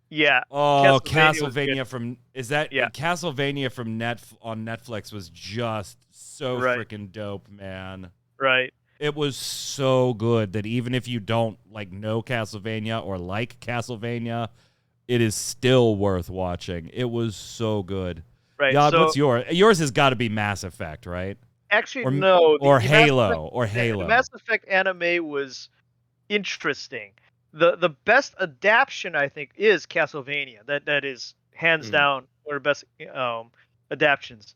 Yeah. Oh, Castlevania from Yeah. Castlevania from on Netflix was just so freaking dope, man. Right. It was so good that even if you don't know Castlevania or like Castlevania, it is still worth watching. It was so good. Right. Yod, what's yours? Yours has got to be Mass Effect, right? Actually, no. Or Halo. The Mass Effect anime was interesting. The best adaptation, I think, is Castlevania. That is hands down one of the best adaptations.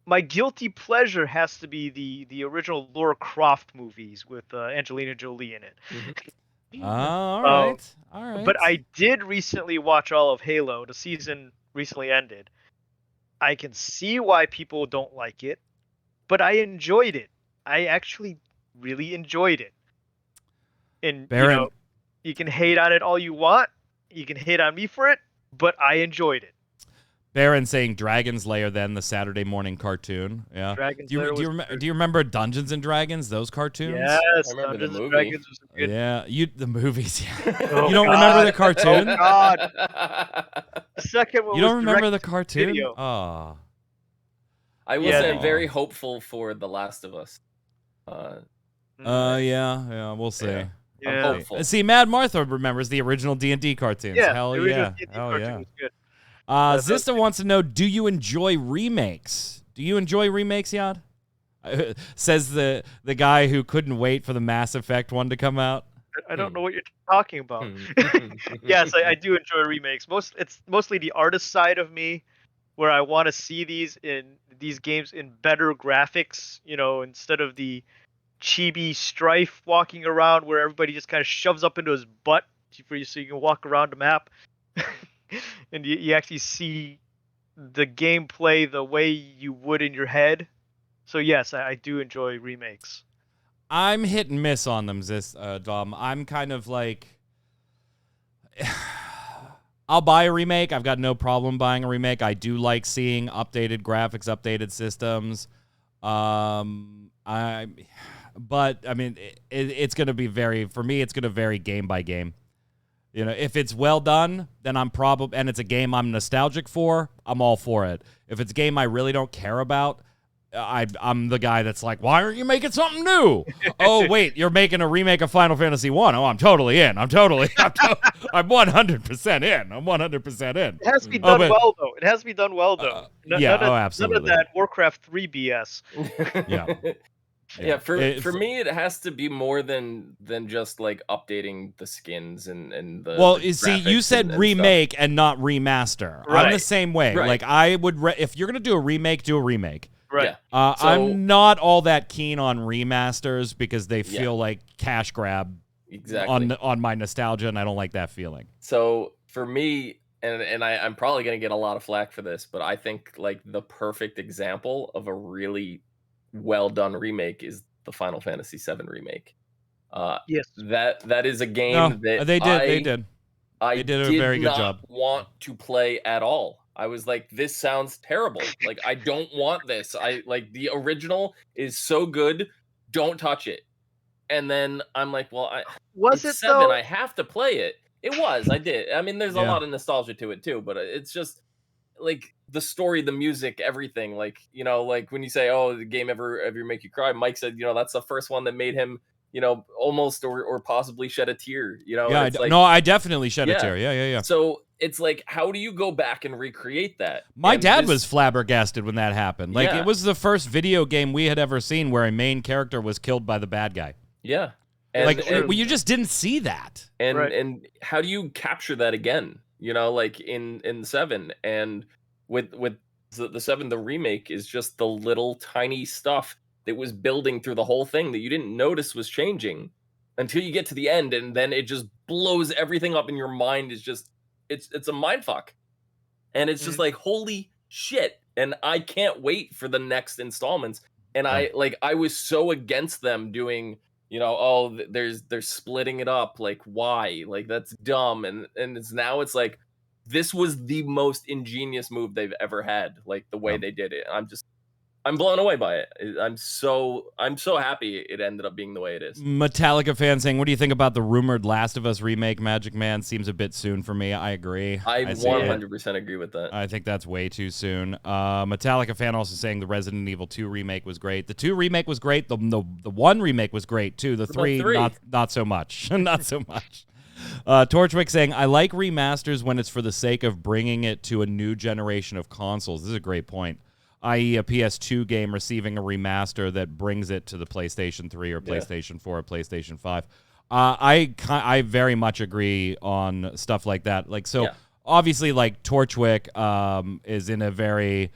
My guilty pleasure has to be the original Lara Croft movies with Angelina Jolie in it. All right. But I did recently watch all of Halo. The season recently ended. I can see why people don't like it, but I enjoyed it. I actually really enjoyed it. And Baron, you can hate on it all you want. You can hate on me for it, but I enjoyed it. Baron saying Dragon's Lair, then the Saturday morning cartoon. Yeah. Dragon's Do you remember Dungeons and Dragons? Those cartoons? Yes, I remember Dungeons the and movie. Dragons was good. Yeah, the movies. Yeah. Oh, you don't God. remember the cartoon? Oh God. The second one. You don't remember the direct to cartoon? video. Oh. I will say I'm very hopeful for The Last of Us. Yeah, we'll see. Yeah. Yeah. I'm hopeful. See, Mad Martha remembers the original D&D cartoons. Yeah, Hell the original yeah. D&D Hell cartoon yeah. was good. Zista wants to know, do you enjoy remakes? Do you enjoy remakes, Yad? Says the guy who couldn't wait for the Mass Effect one to come out. I don't know what you're talking about. Yes, I do enjoy remakes. It's mostly the artist side of me, where I want to see these games in better graphics. Instead of the chibi Strife walking around where everybody just kind of shoves up into his butt so you can walk around the map, and you actually see the gameplay the way you would in your head. So yes, I do enjoy remakes. I'm hit and miss on them, Dom. I'm kind of like, I'll buy a remake. I've got no problem buying a remake. I do like seeing updated graphics, updated systems. But I mean, it's going to be for me, it's going to vary game by game. If it's well done, then and it's a game I'm nostalgic for, I'm all for it. If it's a game I really don't care about, I'm the guy that's like, why aren't you making something new? Oh, wait, you're making a remake of Final Fantasy 1. Oh, I'm totally in. I'm 100% in. I'm 100% in. It has to be done well, though. It has to be done well, though. Absolutely. None of that Warcraft 3 BS. Yeah. For me, it has to be more than just like updating the skins and the. Well, the see, you said remake and not remaster. Right. I'm the same way. Right. Like I would, if you're gonna do a remake, do a remake. Right. Yeah. I'm not all that keen on remasters because they feel like cash grab. Exactly. On my nostalgia, and I don't like that feeling. So for me, and I'm probably gonna get a lot of flack for this, but I think like the perfect example of a really well done remake is the Final Fantasy VII remake. Yes. That is a game that they did. I did a very good job. Want to play at all. I was like, this sounds terrible. Like, I don't want this. The original is so good. Don't touch it. And then I'm like, well, was it 7? though? I have to play it. It was. I did. I mean, there's a lot of nostalgia to it too, but it's just like the story, the music, everything. Like, like when you say, oh, the game ever make you cry? Mike said, that's the first one that made him, almost or possibly shed a tear. Yeah, I definitely shed a tear. Yeah. So it's like, how do you go back and recreate that? My dad was flabbergasted when that happened. Like, it was the first video game we had ever seen where a main character was killed by the bad guy. Yeah. You just didn't see that. And how do you capture that again? Like in 7, and with the 7, the remake is just the little tiny stuff that was building through the whole thing that you didn't notice was changing until you get to the end, and then it just blows everything up, and your mind is just it's a mind fuck. And it's just like, holy shit. And I can't wait for the next installments. And I was so against them doing, they're splitting it up. Like, why? Like, that's dumb. And it's like, this was the most ingenious move they've ever had. Like the way they did it, I'm blown away by it. I'm so happy it ended up being the way it is. Metallica fan saying, what do you think about the rumored Last of Us remake? Magic Man seems a bit soon for me. I agree. I 100% agree with that. I think that's way too soon. Metallica fan also saying the Resident Evil 2 remake was great. The 2 remake was great. The 1 remake was great too. The 3 not so much. Not so much. Torchwick saying, I like remasters when it's for the sake of bringing it to a new generation of consoles. This is a great point. I.e. a PS2 game receiving a remaster that brings it to the PlayStation 3 or PlayStation 4 or PlayStation 5. I very much agree on stuff like that. Like, so obviously, like, Torchwick is in a very...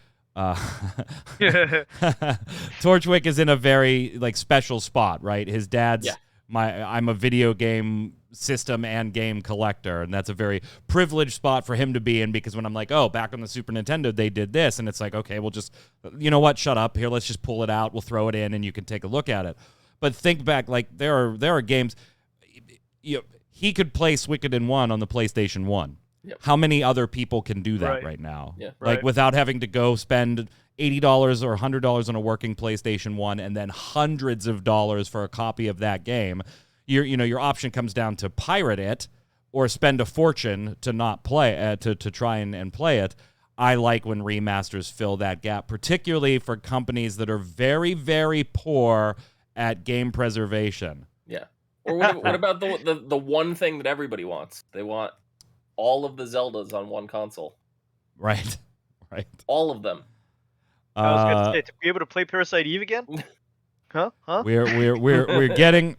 Torchwick is in a very, like, special spot, right? His dad's... I'm a video game system and game collector, and that's a very privileged spot for him to be in, because when I'm like, oh, back on the Super Nintendo they did this, and it's like, okay, we'll just, you know what, shut up here, let's just pull it out, we'll throw it in and you can take a look at it. But think back, like, there are games, he could play Suikoden 1 on the PlayStation 1. How many other people can do that right now? Like, without having to go spend $80 or $100 on a working PlayStation 1 and then hundreds of dollars for a copy of that game. Your option comes down to pirate it or spend a fortune to not play to try and play it. I like when remasters fill that gap, particularly for companies that are very, very poor at game preservation. Yeah. Or what about the one thing that everybody wants? They want all of the Zeldas on one console. Right. All of them. I was going to say, to be able to play Parasite Eve again? Huh? We're getting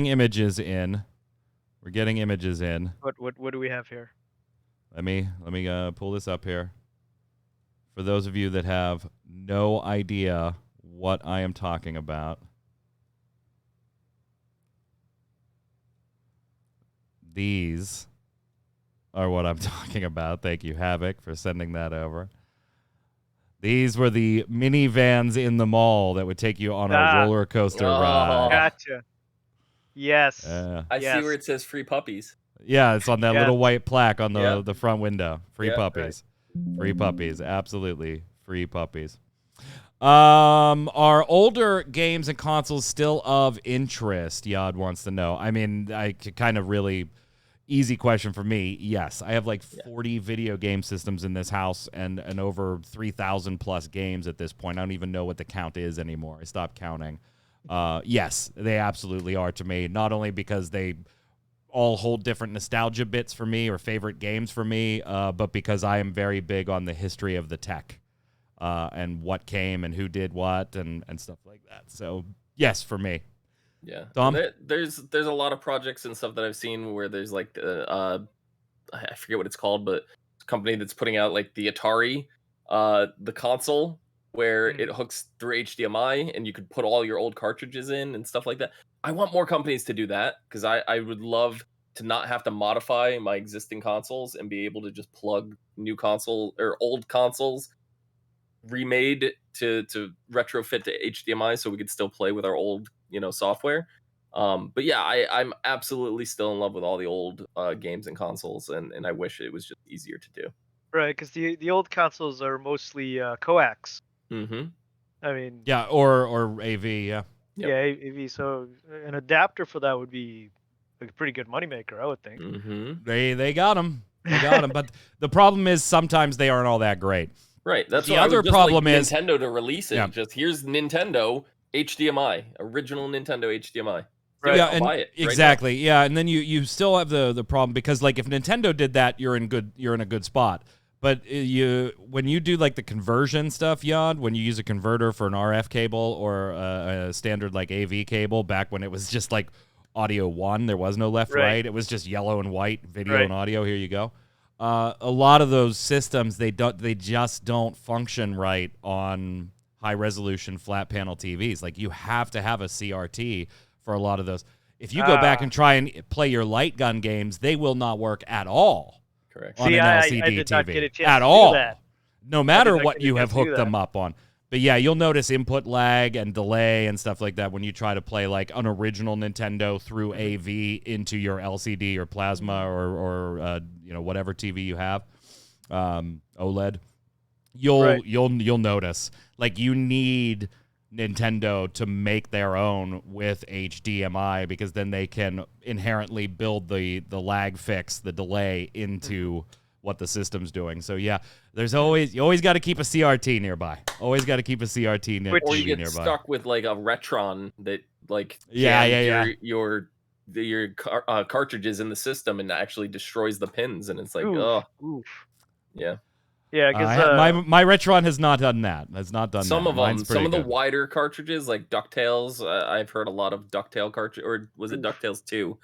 images in. We're getting images in. What do we have here? Let me pull this up here. For those of you that have no idea what I am talking about. These are what I'm talking about. Thank you, Havoc, for sending that over. These were the minivans in the mall that would take you on a roller coaster ride. Gotcha. Yes. I see where it says free puppies. Yeah, it's on that little white plaque on the front window. Free puppies. Right. Free puppies. Absolutely. Free puppies. Are older games and consoles still of interest? Yad wants to know. I mean, I could kind of really... Easy question for me. Yes, I have like 40 video game systems in this house and over 3,000 plus games at this point. I don't even know what the count is anymore. I stopped counting. Yes, they absolutely are to me, not only because they all hold different nostalgia bits for me or favorite games for me, but because I am very big on the history of the tech and what came and who did what and stuff like that. So, yes, for me. Yeah, Dom? There's a lot of projects and stuff that I've seen where there's like I forget what it's called, but it's a company that's putting out like the Atari, the console where it hooks through HDMI and you could put all your old cartridges in and stuff like that. I want more companies to do that because I would love to not have to modify my existing consoles and be able to just plug new console or old consoles remade to retrofit to HDMI so we could still play with our old software. But yeah, I'm absolutely still in love with all the old games and consoles, and I wish it was just easier to do. Right, because the old consoles are mostly coax. Mm-hmm. I mean, or AV, yeah. Yep. Yeah, AV. So an adapter for that would be a pretty good moneymaker, I would think. Mm-hmm. They got them. They got them. But the problem is sometimes they aren't all that great. Right. That's the other problem is Nintendo to release it. Yeah. Just here's Nintendo HDMI, original Nintendo HDMI. Right. Yeah, and buy it exactly. Right yeah, and then you still have the problem because like if Nintendo did that, you're in a good spot. But when you do like the conversion stuff, Yad, when you use a converter for an RF cable or a standard like AV cable, back when it was just like audio one, there was no left right. It was just yellow and white video and audio. Here you go. A lot of those systems they just don't function right on high resolution flat panel TVs. Like you have to have a CRT for a lot of those. If you go back and try and play your light gun games, they will not work at all. Correct. On an LCD TV at all. No matter what you have hooked them up on. yeah, you'll notice input lag and delay and stuff like that when you try to play like an original Nintendo through AV into your LCD or plasma or whatever TV you have, OLED. You'll notice like you need Nintendo to make their own with HDMI because then they can inherently build the lag fix, the delay into what the system's doing. So yeah, you always got to keep a CRT nearby. Always got to keep a CRT nearby. Or you get stuck with like a Retron that like your cartridges in the system and actually destroys the pins, and it's like yeah. Yeah, because my Retron has not done that. Some of them, some of the wider cartridges, like DuckTales. I've heard a lot of DuckTale cartridge, or was it DuckTales 2?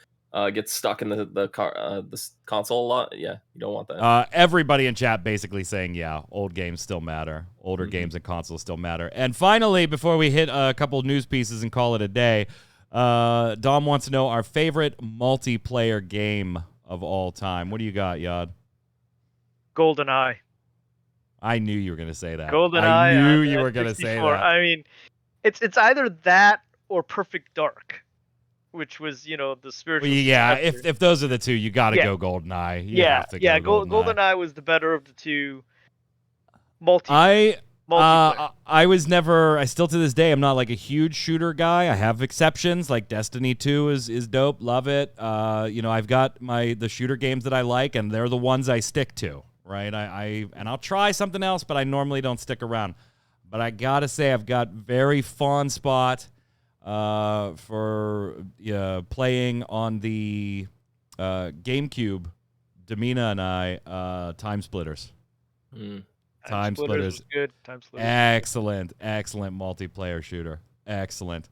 Gets stuck in the console a lot. Yeah, you don't want that. Everybody in chat basically saying, old games still matter. Older games and consoles still matter. And finally, before we hit a couple news pieces and call it a day, Dom wants to know our favorite multiplayer game of all time. What do you got, Yad? GoldenEye. I knew you were going to say that. GoldenEye. I knew you were going to say that. I mean, it's either that or Perfect Dark, which was, the spiritual. Well, if those are the two, you got to go GoldenEye. GoldenEye was the better of the two. Multiplayer. I still to this day, I'm not like a huge shooter guy. I have exceptions, like Destiny 2 is dope, love it. I've got the shooter games that I like, and they're the ones I stick to. Right, I'll try something else, but I normally don't stick around. But I gotta say, I've got very fond spot for playing on the GameCube. Demina and I, Time Splitters. Time Splitters, good. Time Splitters, excellent multiplayer shooter. Excellent.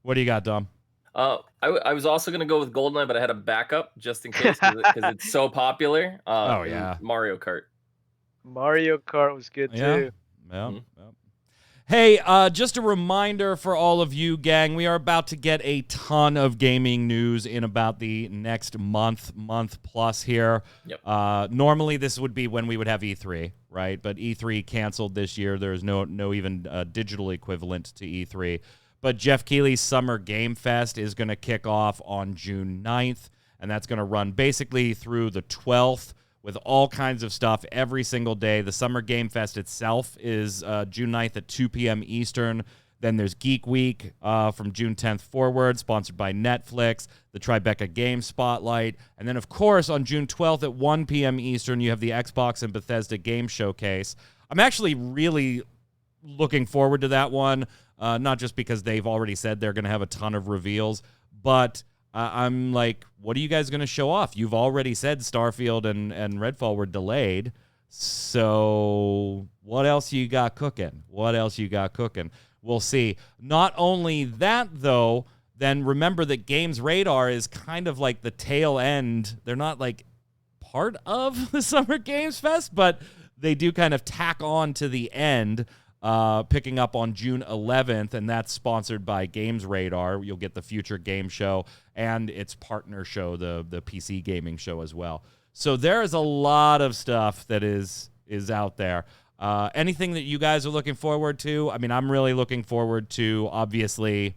What do you got, Dom? I was also gonna go with GoldenEye, but I had a backup just in case because it's so popular. Mario Kart. Mario Kart was good too. Yeah. Hey, just a reminder for all of you, gang, we are about to get a ton of gaming news in about the next month plus here. Yep. Normally this would be when we would have E3, right? But E3 canceled this year. There's no even digital equivalent to E3. But Jeff Keighley's Summer Game Fest is going to kick off on June 9th, and that's going to run basically through the 12th with all kinds of stuff every single day. The Summer Game Fest itself is June 9th at 2 p.m. Eastern. Then there's Geek Week from June 10th forward, sponsored by Netflix, the Tribeca Game Spotlight. And then, of course, on June 12th at 1 p.m. Eastern, you have the Xbox and Bethesda Game Showcase. I'm actually really looking forward to that one. Not just because they've already said they're going to have a ton of reveals, but I'm like, what are you guys going to show off? You've already said Starfield and Redfall were delayed, so what else you got cooking? We'll see. Not only that, though, then remember that Games Radar is kind of like the tail end. They're not like part of the Summer Games Fest, but they do kind of tack on to the end. Picking up on June 11th, and that's sponsored by Games Radar. You'll get the Future Game Show and its partner show, the PC Gaming Show as well. So there is a lot of stuff that is out there. Anything that you guys are looking forward to? I mean, I'm really looking forward to, obviously,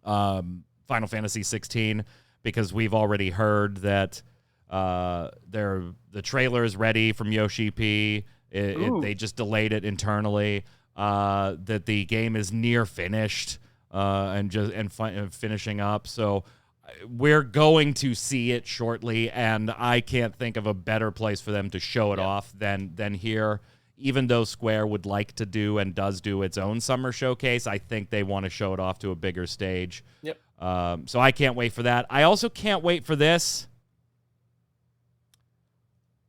Final Fantasy 16, because we've already heard that the trailer is ready from Yoshi P. They just delayed it internally. That the game is near finished and finishing up. So we're going to see it shortly, and I can't think of a better place for them to show it off than here. Even though Square would like to do and does do its own summer showcase, I think they want to show it off to a bigger stage. Yep. So I can't wait for that. I also can't wait for this.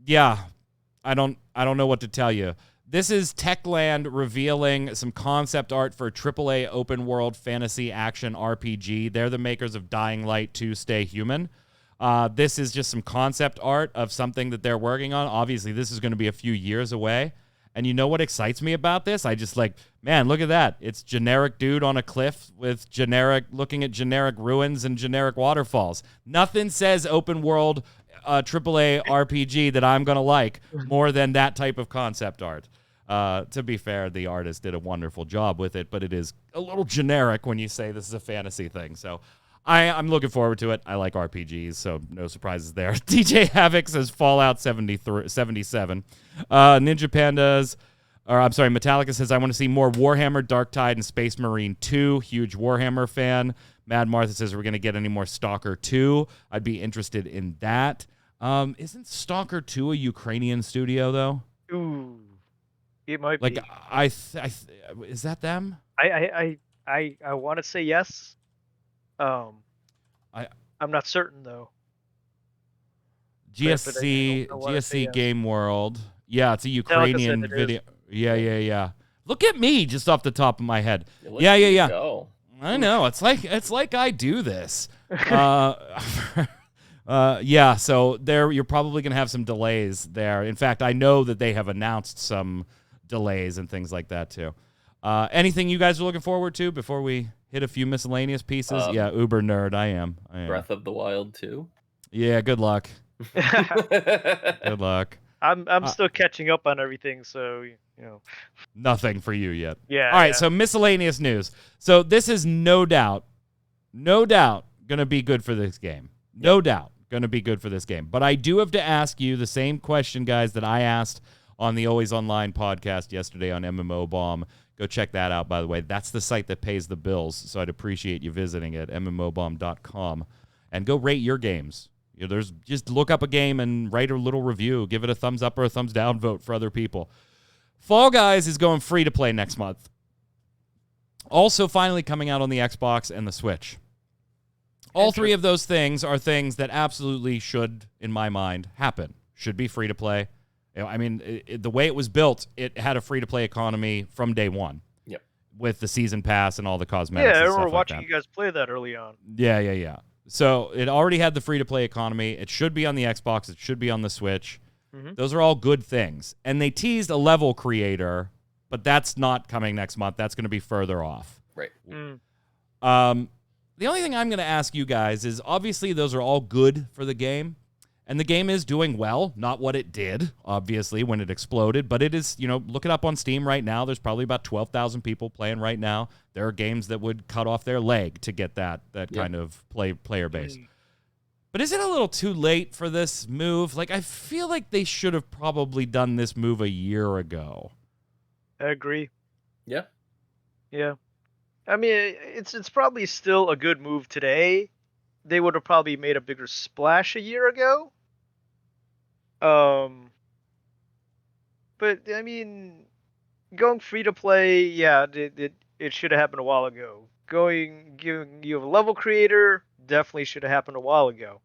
Yeah. I don't know what to tell you. This is Techland revealing some concept art for AAA open world fantasy action RPG. They're the makers of Dying Light 2 Stay Human. This is just some concept art of something that they're working on. Obviously, this is going to be a few years away. And you know what excites me about this? I just man, look at that. It's generic dude on a cliff with looking at generic ruins and generic waterfalls. Nothing says open world AAA RPG that I'm going to like more than that type of concept art. To be fair, the artist did a wonderful job with it, but it is a little generic when you say this is a fantasy thing. So I'm looking forward to it. I like RPGs, so no surprises there. DJ Havoc says Fallout 77. Ninja Pandas, Metallica says, I want to see more Warhammer, Darktide, and Space Marine 2. Huge Warhammer fan. Mad Martha says, we're going to get any more Stalker 2. I'd be interested in that. Isn't Stalker 2 a Ukrainian studio, though? Ooh, it might like, be. Is that them? I want to say yes. I'm not certain though. GSC Game World. Yeah, it's a Ukrainian video. Yeah. Look at me, just off the top of my head. Yeah. Go. I know. It's like I do this. Yeah. So you're probably gonna have some delays there. In fact, I know that they have announced some delays and things like that too. Anything you guys are looking forward to before we hit a few miscellaneous pieces? Yeah, uber nerd. I am. Breath of the Wild 2. Yeah. Good luck. Good luck. I'm still catching up on everything, so nothing for you yet. Yeah. All right. So miscellaneous news. So this is no doubt gonna be good for this game. No doubt gonna be good for this game. But I do have to ask you the same question, guys, that I asked on the Always Online podcast yesterday on MMO Bomb. Go check that out, by the way. That's the site that pays the bills, so I'd appreciate you visiting it, mmobomb.com, and go rate your games. Just look up a game and write a little review. Give it a thumbs up or a thumbs down vote for other people. Fall Guys is going free to play next month. Also finally coming out on the Xbox and the Switch. All three of those things are things that absolutely should, in my mind, happen. Should be free to play. I mean, the way it was built, it had a free-to-play economy from day one. Yep. With the season pass and all the cosmetics. Yeah, I and remember stuff watching like you guys play that early on. Yeah. So it already had the free-to-play economy. It should be on the Xbox. It should be on the Switch. Mm-hmm. Those are all good things. And they teased a level creator, but that's not coming next month. That's going to be further off. Right. The only thing I'm going to ask you guys is, obviously, those are all good for the game. And the game is doing well, not what it did, obviously, when it exploded. But it is, look it up on Steam right now. There's probably about 12,000 people playing right now. There are games that would cut off their leg to get that kind of player base. But is it a little too late for this move? Like, I feel like they should have probably done this move a year ago. I agree. Yeah. I mean, it's probably still a good move today. They would have probably made a bigger splash a year ago. But I mean, going free to play, yeah, it should have happened a while ago. Giving you a level creator definitely should have happened a while ago.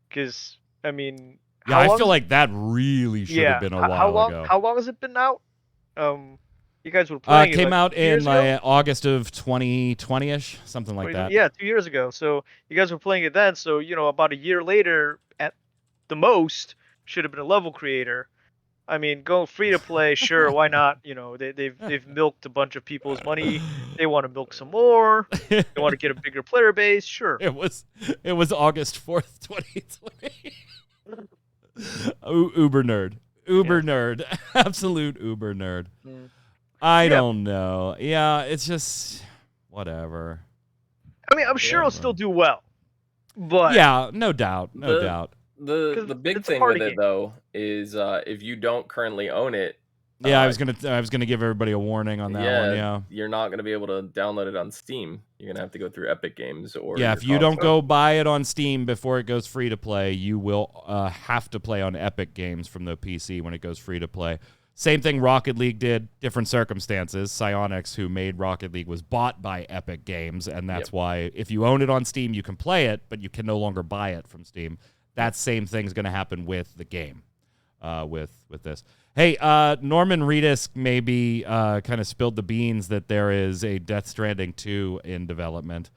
Because I mean, I feel like that really should have been a while ago. How long has it been out? You guys were playing. It came out in August of 2020-ish, something like that. Yeah, 2 years ago. So you guys were playing it then. So about a year later, at the most, should have been a level creator. I mean, going free to play, sure, why not? They've milked a bunch of people's money. They want to milk some more. They want to get a bigger player base. Sure. It was August 4th, 2020. Uber nerd, absolute uber nerd. I don't know. Yeah, it's just whatever. I mean, I'm sure it'll still do well. But yeah, no doubt. The big thing with it though is if you don't currently own it. Yeah, I was gonna give everybody a warning on that one. Yeah, you're not gonna be able to download it on Steam. You're gonna have to go through Epic Games or if you don't go buy it on Steam before it goes free to play, you will have to play on Epic Games from the PC when it goes free to play. Same thing Rocket League did, different circumstances. Psyonix, who made Rocket League, was bought by Epic Games, and that's why if you own it on Steam, you can play it, but you can no longer buy it from Steam. That same thing's going to happen with the game, with this. Hey, Norman Reedus maybe kind of spilled the beans that there is a Death Stranding 2 in development.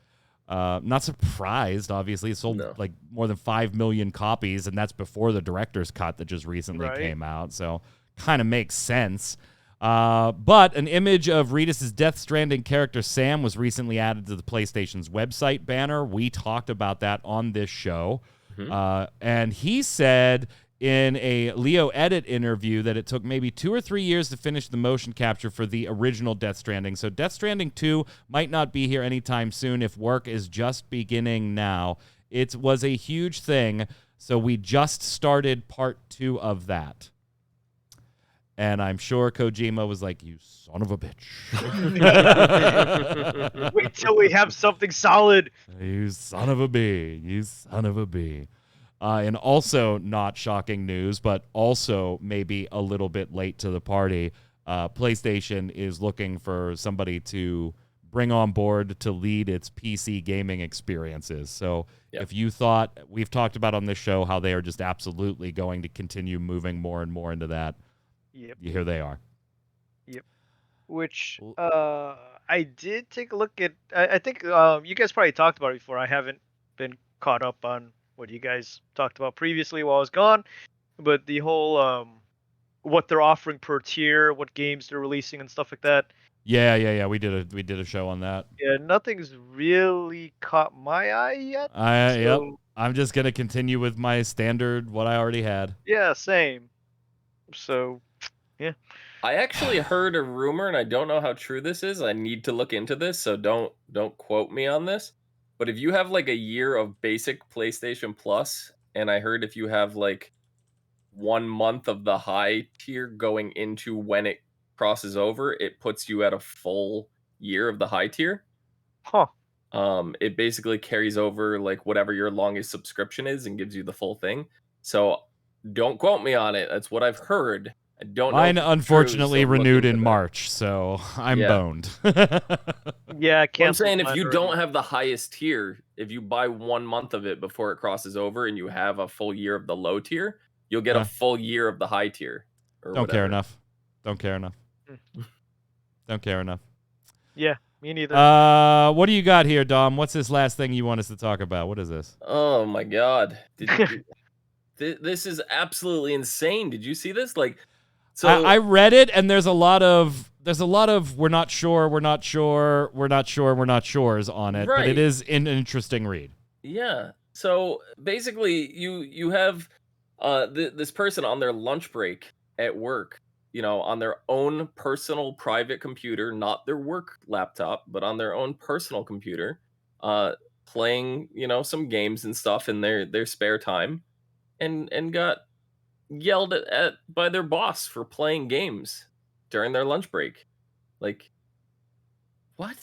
Not surprised, obviously. It sold like more than 5 million copies, and that's before the director's cut that just recently came out, so kind of makes sense. But an image of Reedus' Death Stranding character Sam was recently added to the PlayStation's website banner. We talked about that on this show. And he said in a Leo Edit interview that it took maybe 2 or 3 years to finish the motion capture for the original Death Stranding. So Death Stranding 2 might not be here anytime soon if work is just beginning now. It was a huge thing, so we just started part 2 of that. And I'm sure Kojima was like, you son of a bitch. Wait till we have something solid. You son of a bee. You son of a bee. And also not shocking news, but also maybe a little bit late to the party, PlayStation is looking for somebody to bring on board to lead its PC gaming experiences. So if you thought, we've talked about on this show how they are just absolutely going to continue moving more and more into that. Yep. Here they are. Yep. Which I did take a look at. I think you guys probably talked about it before. I haven't been caught up on what you guys talked about previously while I was gone, but the whole what they're offering per tier, what games they're releasing, and stuff like that. Yeah. We did a show on that. Yeah, nothing's really caught my eye yet. Yep. I'm just gonna continue with my standard what I already had. Yeah, same. So. Yeah. I actually heard a rumor, and I don't know how true this is. I need to look into this, so don't quote me on this. But if you have like a year of basic PlayStation Plus, and I heard if you have like 1 month of the high tier going into when it crosses over, it puts you at a full year of the high tier. Huh. It basically carries over like whatever your longest subscription is and gives you the full thing. So don't quote me on it. That's what I've heard. I don't Mine know unfortunately renewed in March, so I'm boned. Yeah, I'm saying if you don't have the highest tier, if you buy 1 month of it before it crosses over and you have a full year of the low tier, you'll get a full year of the high tier. Don't care enough. Don't care enough. Yeah, me neither. What do you got here, Dom? What's this last thing you want us to talk about? What is this? Oh my God. This is absolutely insane. Did you see this? Like, so I read it, and there's a lot of we're not sure on it, right. but it is an interesting read. Yeah. So basically, you have this person on their lunch break at work, on their own personal private computer, not their work laptop, but on their own personal computer, playing some games and stuff in their spare time, and got yelled at by their boss for playing games during their lunch break. Like, what?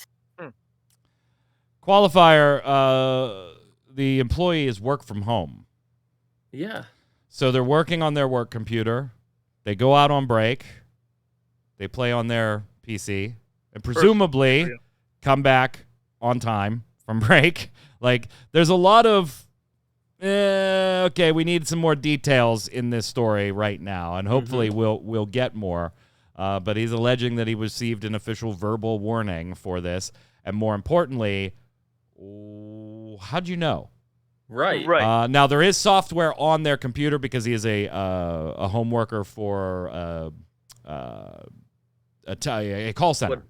Qualifier, the employee is work from home. Yeah. So they're working on their work computer. They go out on break. They play on their PC. And presumably come back on time from break. Like, there's a lot of okay, we need some more details in this story right now, and hopefully we'll get more. But he's alleging that he received an official verbal warning for this, and more importantly, how'd you know? Right. Now there is software on their computer because he is a home worker for a call center.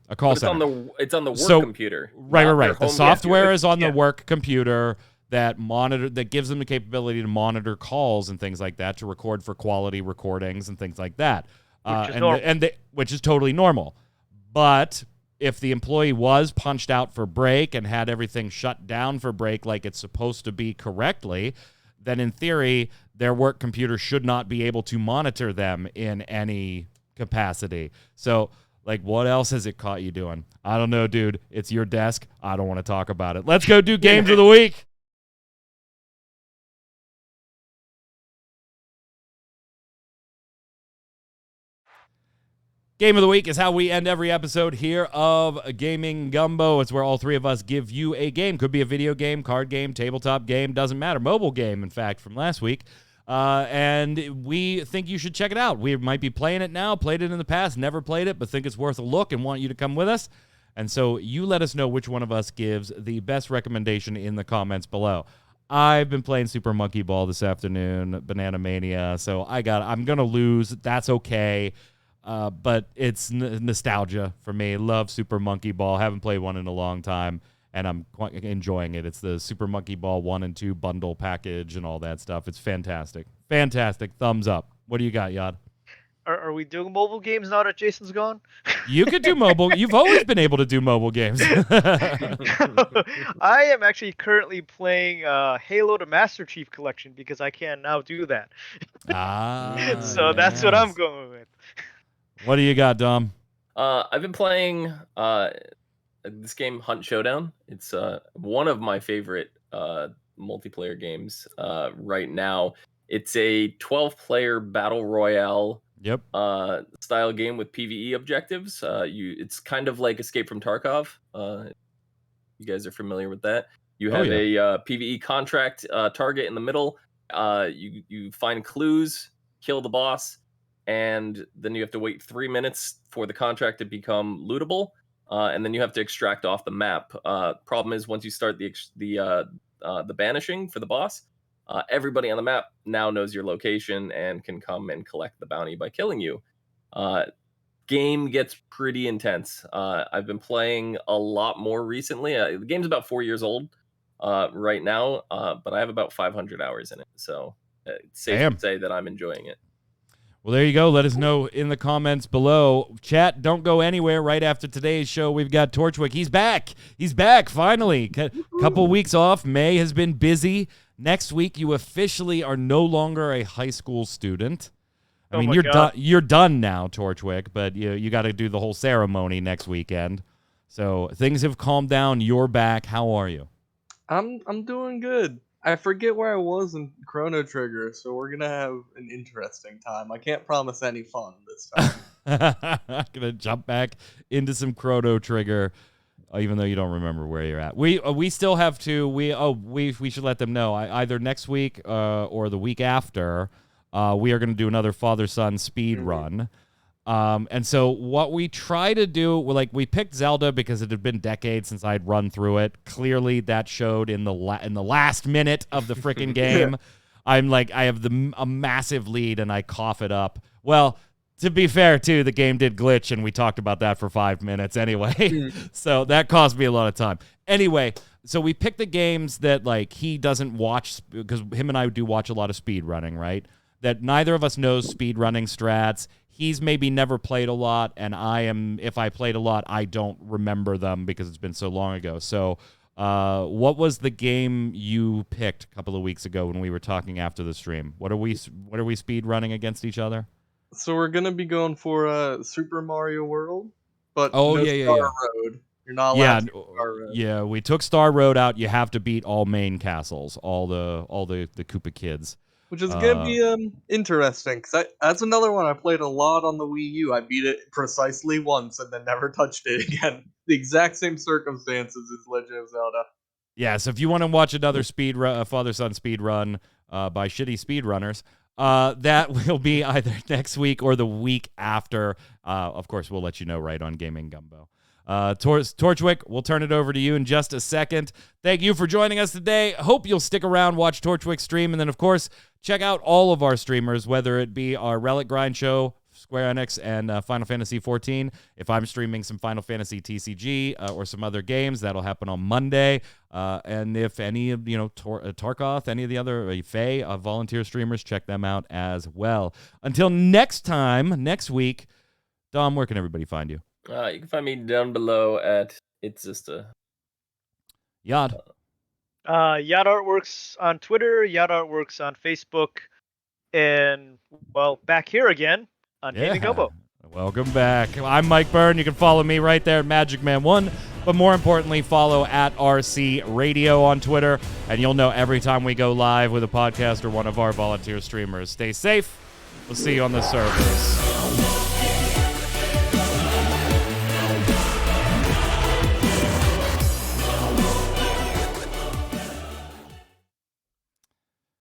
It's on the work computer. Right. The software is on the work computer that gives them the capability to monitor calls and things like that, to record for quality recordings and things like that. Which is totally normal. But if the employee was punched out for break and had everything shut down for break like it's supposed to be correctly, then in theory, their work computer should not be able to monitor them in any capacity. So, like, what else has it caught you doing? I don't know, dude. It's your desk. I don't want to talk about it. Let's go do games of the week. Game of the Week is how we end every episode here of Gaming Gumbo. It's where all three of us give you a game. Could be a video game, card game, tabletop game, doesn't matter. Mobile game, in fact, from last week. And we think you should check it out. We might be playing it now, played it in the past, never played it, but think it's worth a look and want you to come with us. And so you let us know which one of us gives the best recommendation in the comments below. I've been playing Super Monkey Ball this afternoon, Banana Mania, so I'm going to lose. That's okay. But it's nostalgia for me. Love Super Monkey Ball. Haven't played one in a long time, and I'm quite enjoying it. It's the Super Monkey Ball 1 and 2 bundle package and all that stuff. It's fantastic. Fantastic. Thumbs up. What do you got, Yad? Are we doing mobile games now that Jason's gone? You could do mobile. You've always been able to do mobile games. I am actually currently playing Halo the Master Chief Collection because I can now do that. So that's what I'm going with. What do you got, Dom? I've been playing this game, Hunt Showdown. It's one of my favorite multiplayer games right now. It's a 12-player battle royale style game with PvE objectives. It's kind of like Escape from Tarkov. You guys are familiar with that. You have a PvE contract target in the middle. You find clues, kill the boss, and then you have to wait 3 minutes for the contract to become lootable, and then you have to extract off the map. Problem is, once you start the banishing for the boss, everybody on the map now knows your location and can come and collect the bounty by killing you. Game gets pretty intense. I've been playing a lot more recently. The game's about 4 years old right now, but I have about 500 hours in it, so it's safe to say that I'm enjoying it. Well, there you go. Let us know in the comments below. Chat, don't go anywhere. Right after today's show, we've got Torchwick. He's back. He's back, finally. Couple weeks off. May has been busy. Next week, you officially are no longer a high school student. I mean, you're done now, Torchwick, but you got to do the whole ceremony next weekend. So things have calmed down. You're back. How are you? I'm doing good. I forget where I was in Chrono Trigger, so we're gonna have an interesting time. I can't promise any fun this time. I'm gonna jump back into some Chrono Trigger, even though you don't remember where you're at. We still have to. We should let them know. Either next week or the week after, we are gonna do another father-son speed run. And so what we try to do, we picked Zelda because it had been decades since I'd run through it. Clearly, that showed in the last minute of the freaking game. I have a massive lead, and I cough it up. Well, to be fair, too, the game did glitch, and we talked about that for 5 minutes anyway. So that cost me a lot of time. Anyway, so we picked the games that he doesn't watch, because him and I do watch a lot of speed running, right? That neither of us knows speed running strats. He's maybe never played a lot, and if I played a lot, I don't remember them because it's been so long ago. So what was the game you picked a couple of weeks ago when we were talking after the stream? What are we speed running against each other? So we're going to be going for Super Mario World, but Star Road. You're not allowed to Star Road. Yeah, we took Star Road out. You have to beat all main castles, all the Koopa kids. Which is going to be interesting, because that's another one I played a lot on the Wii U. I beat it precisely once and then never touched it again. The exact same circumstances as Legend of Zelda. Yeah, so if you want to watch another father-son speed run by shitty speedrunners, that will be either next week or the week after. Of course, we'll let you know right on Gaming Gumbo. Torchwick, we'll turn it over to you in just a second. Thank you for joining us today. Hope you'll stick around, watch Torchwick stream, and then, of course, check out all of our streamers, whether it be our Relic Grind show, Square Enix, and Final Fantasy XIV. If I'm streaming some Final Fantasy TCG or some other games, that'll happen on Monday. And if any of, Tarkoth, any of the other Faye volunteer streamers, check them out as well. Until next time, next week, Dom, where can everybody find you? You can find me down below at It's Zista. Yad. Yad Artworks on Twitter, Yad Artworks on Facebook, and, back here again on Gaming Gumbo. Welcome back. I'm Mike Byrne. You can follow me right there at MagicMan1, but more importantly, follow at RC Radio on Twitter, and you'll know every time we go live with a podcast or one of our volunteer streamers. Stay safe. We'll see you on the servers.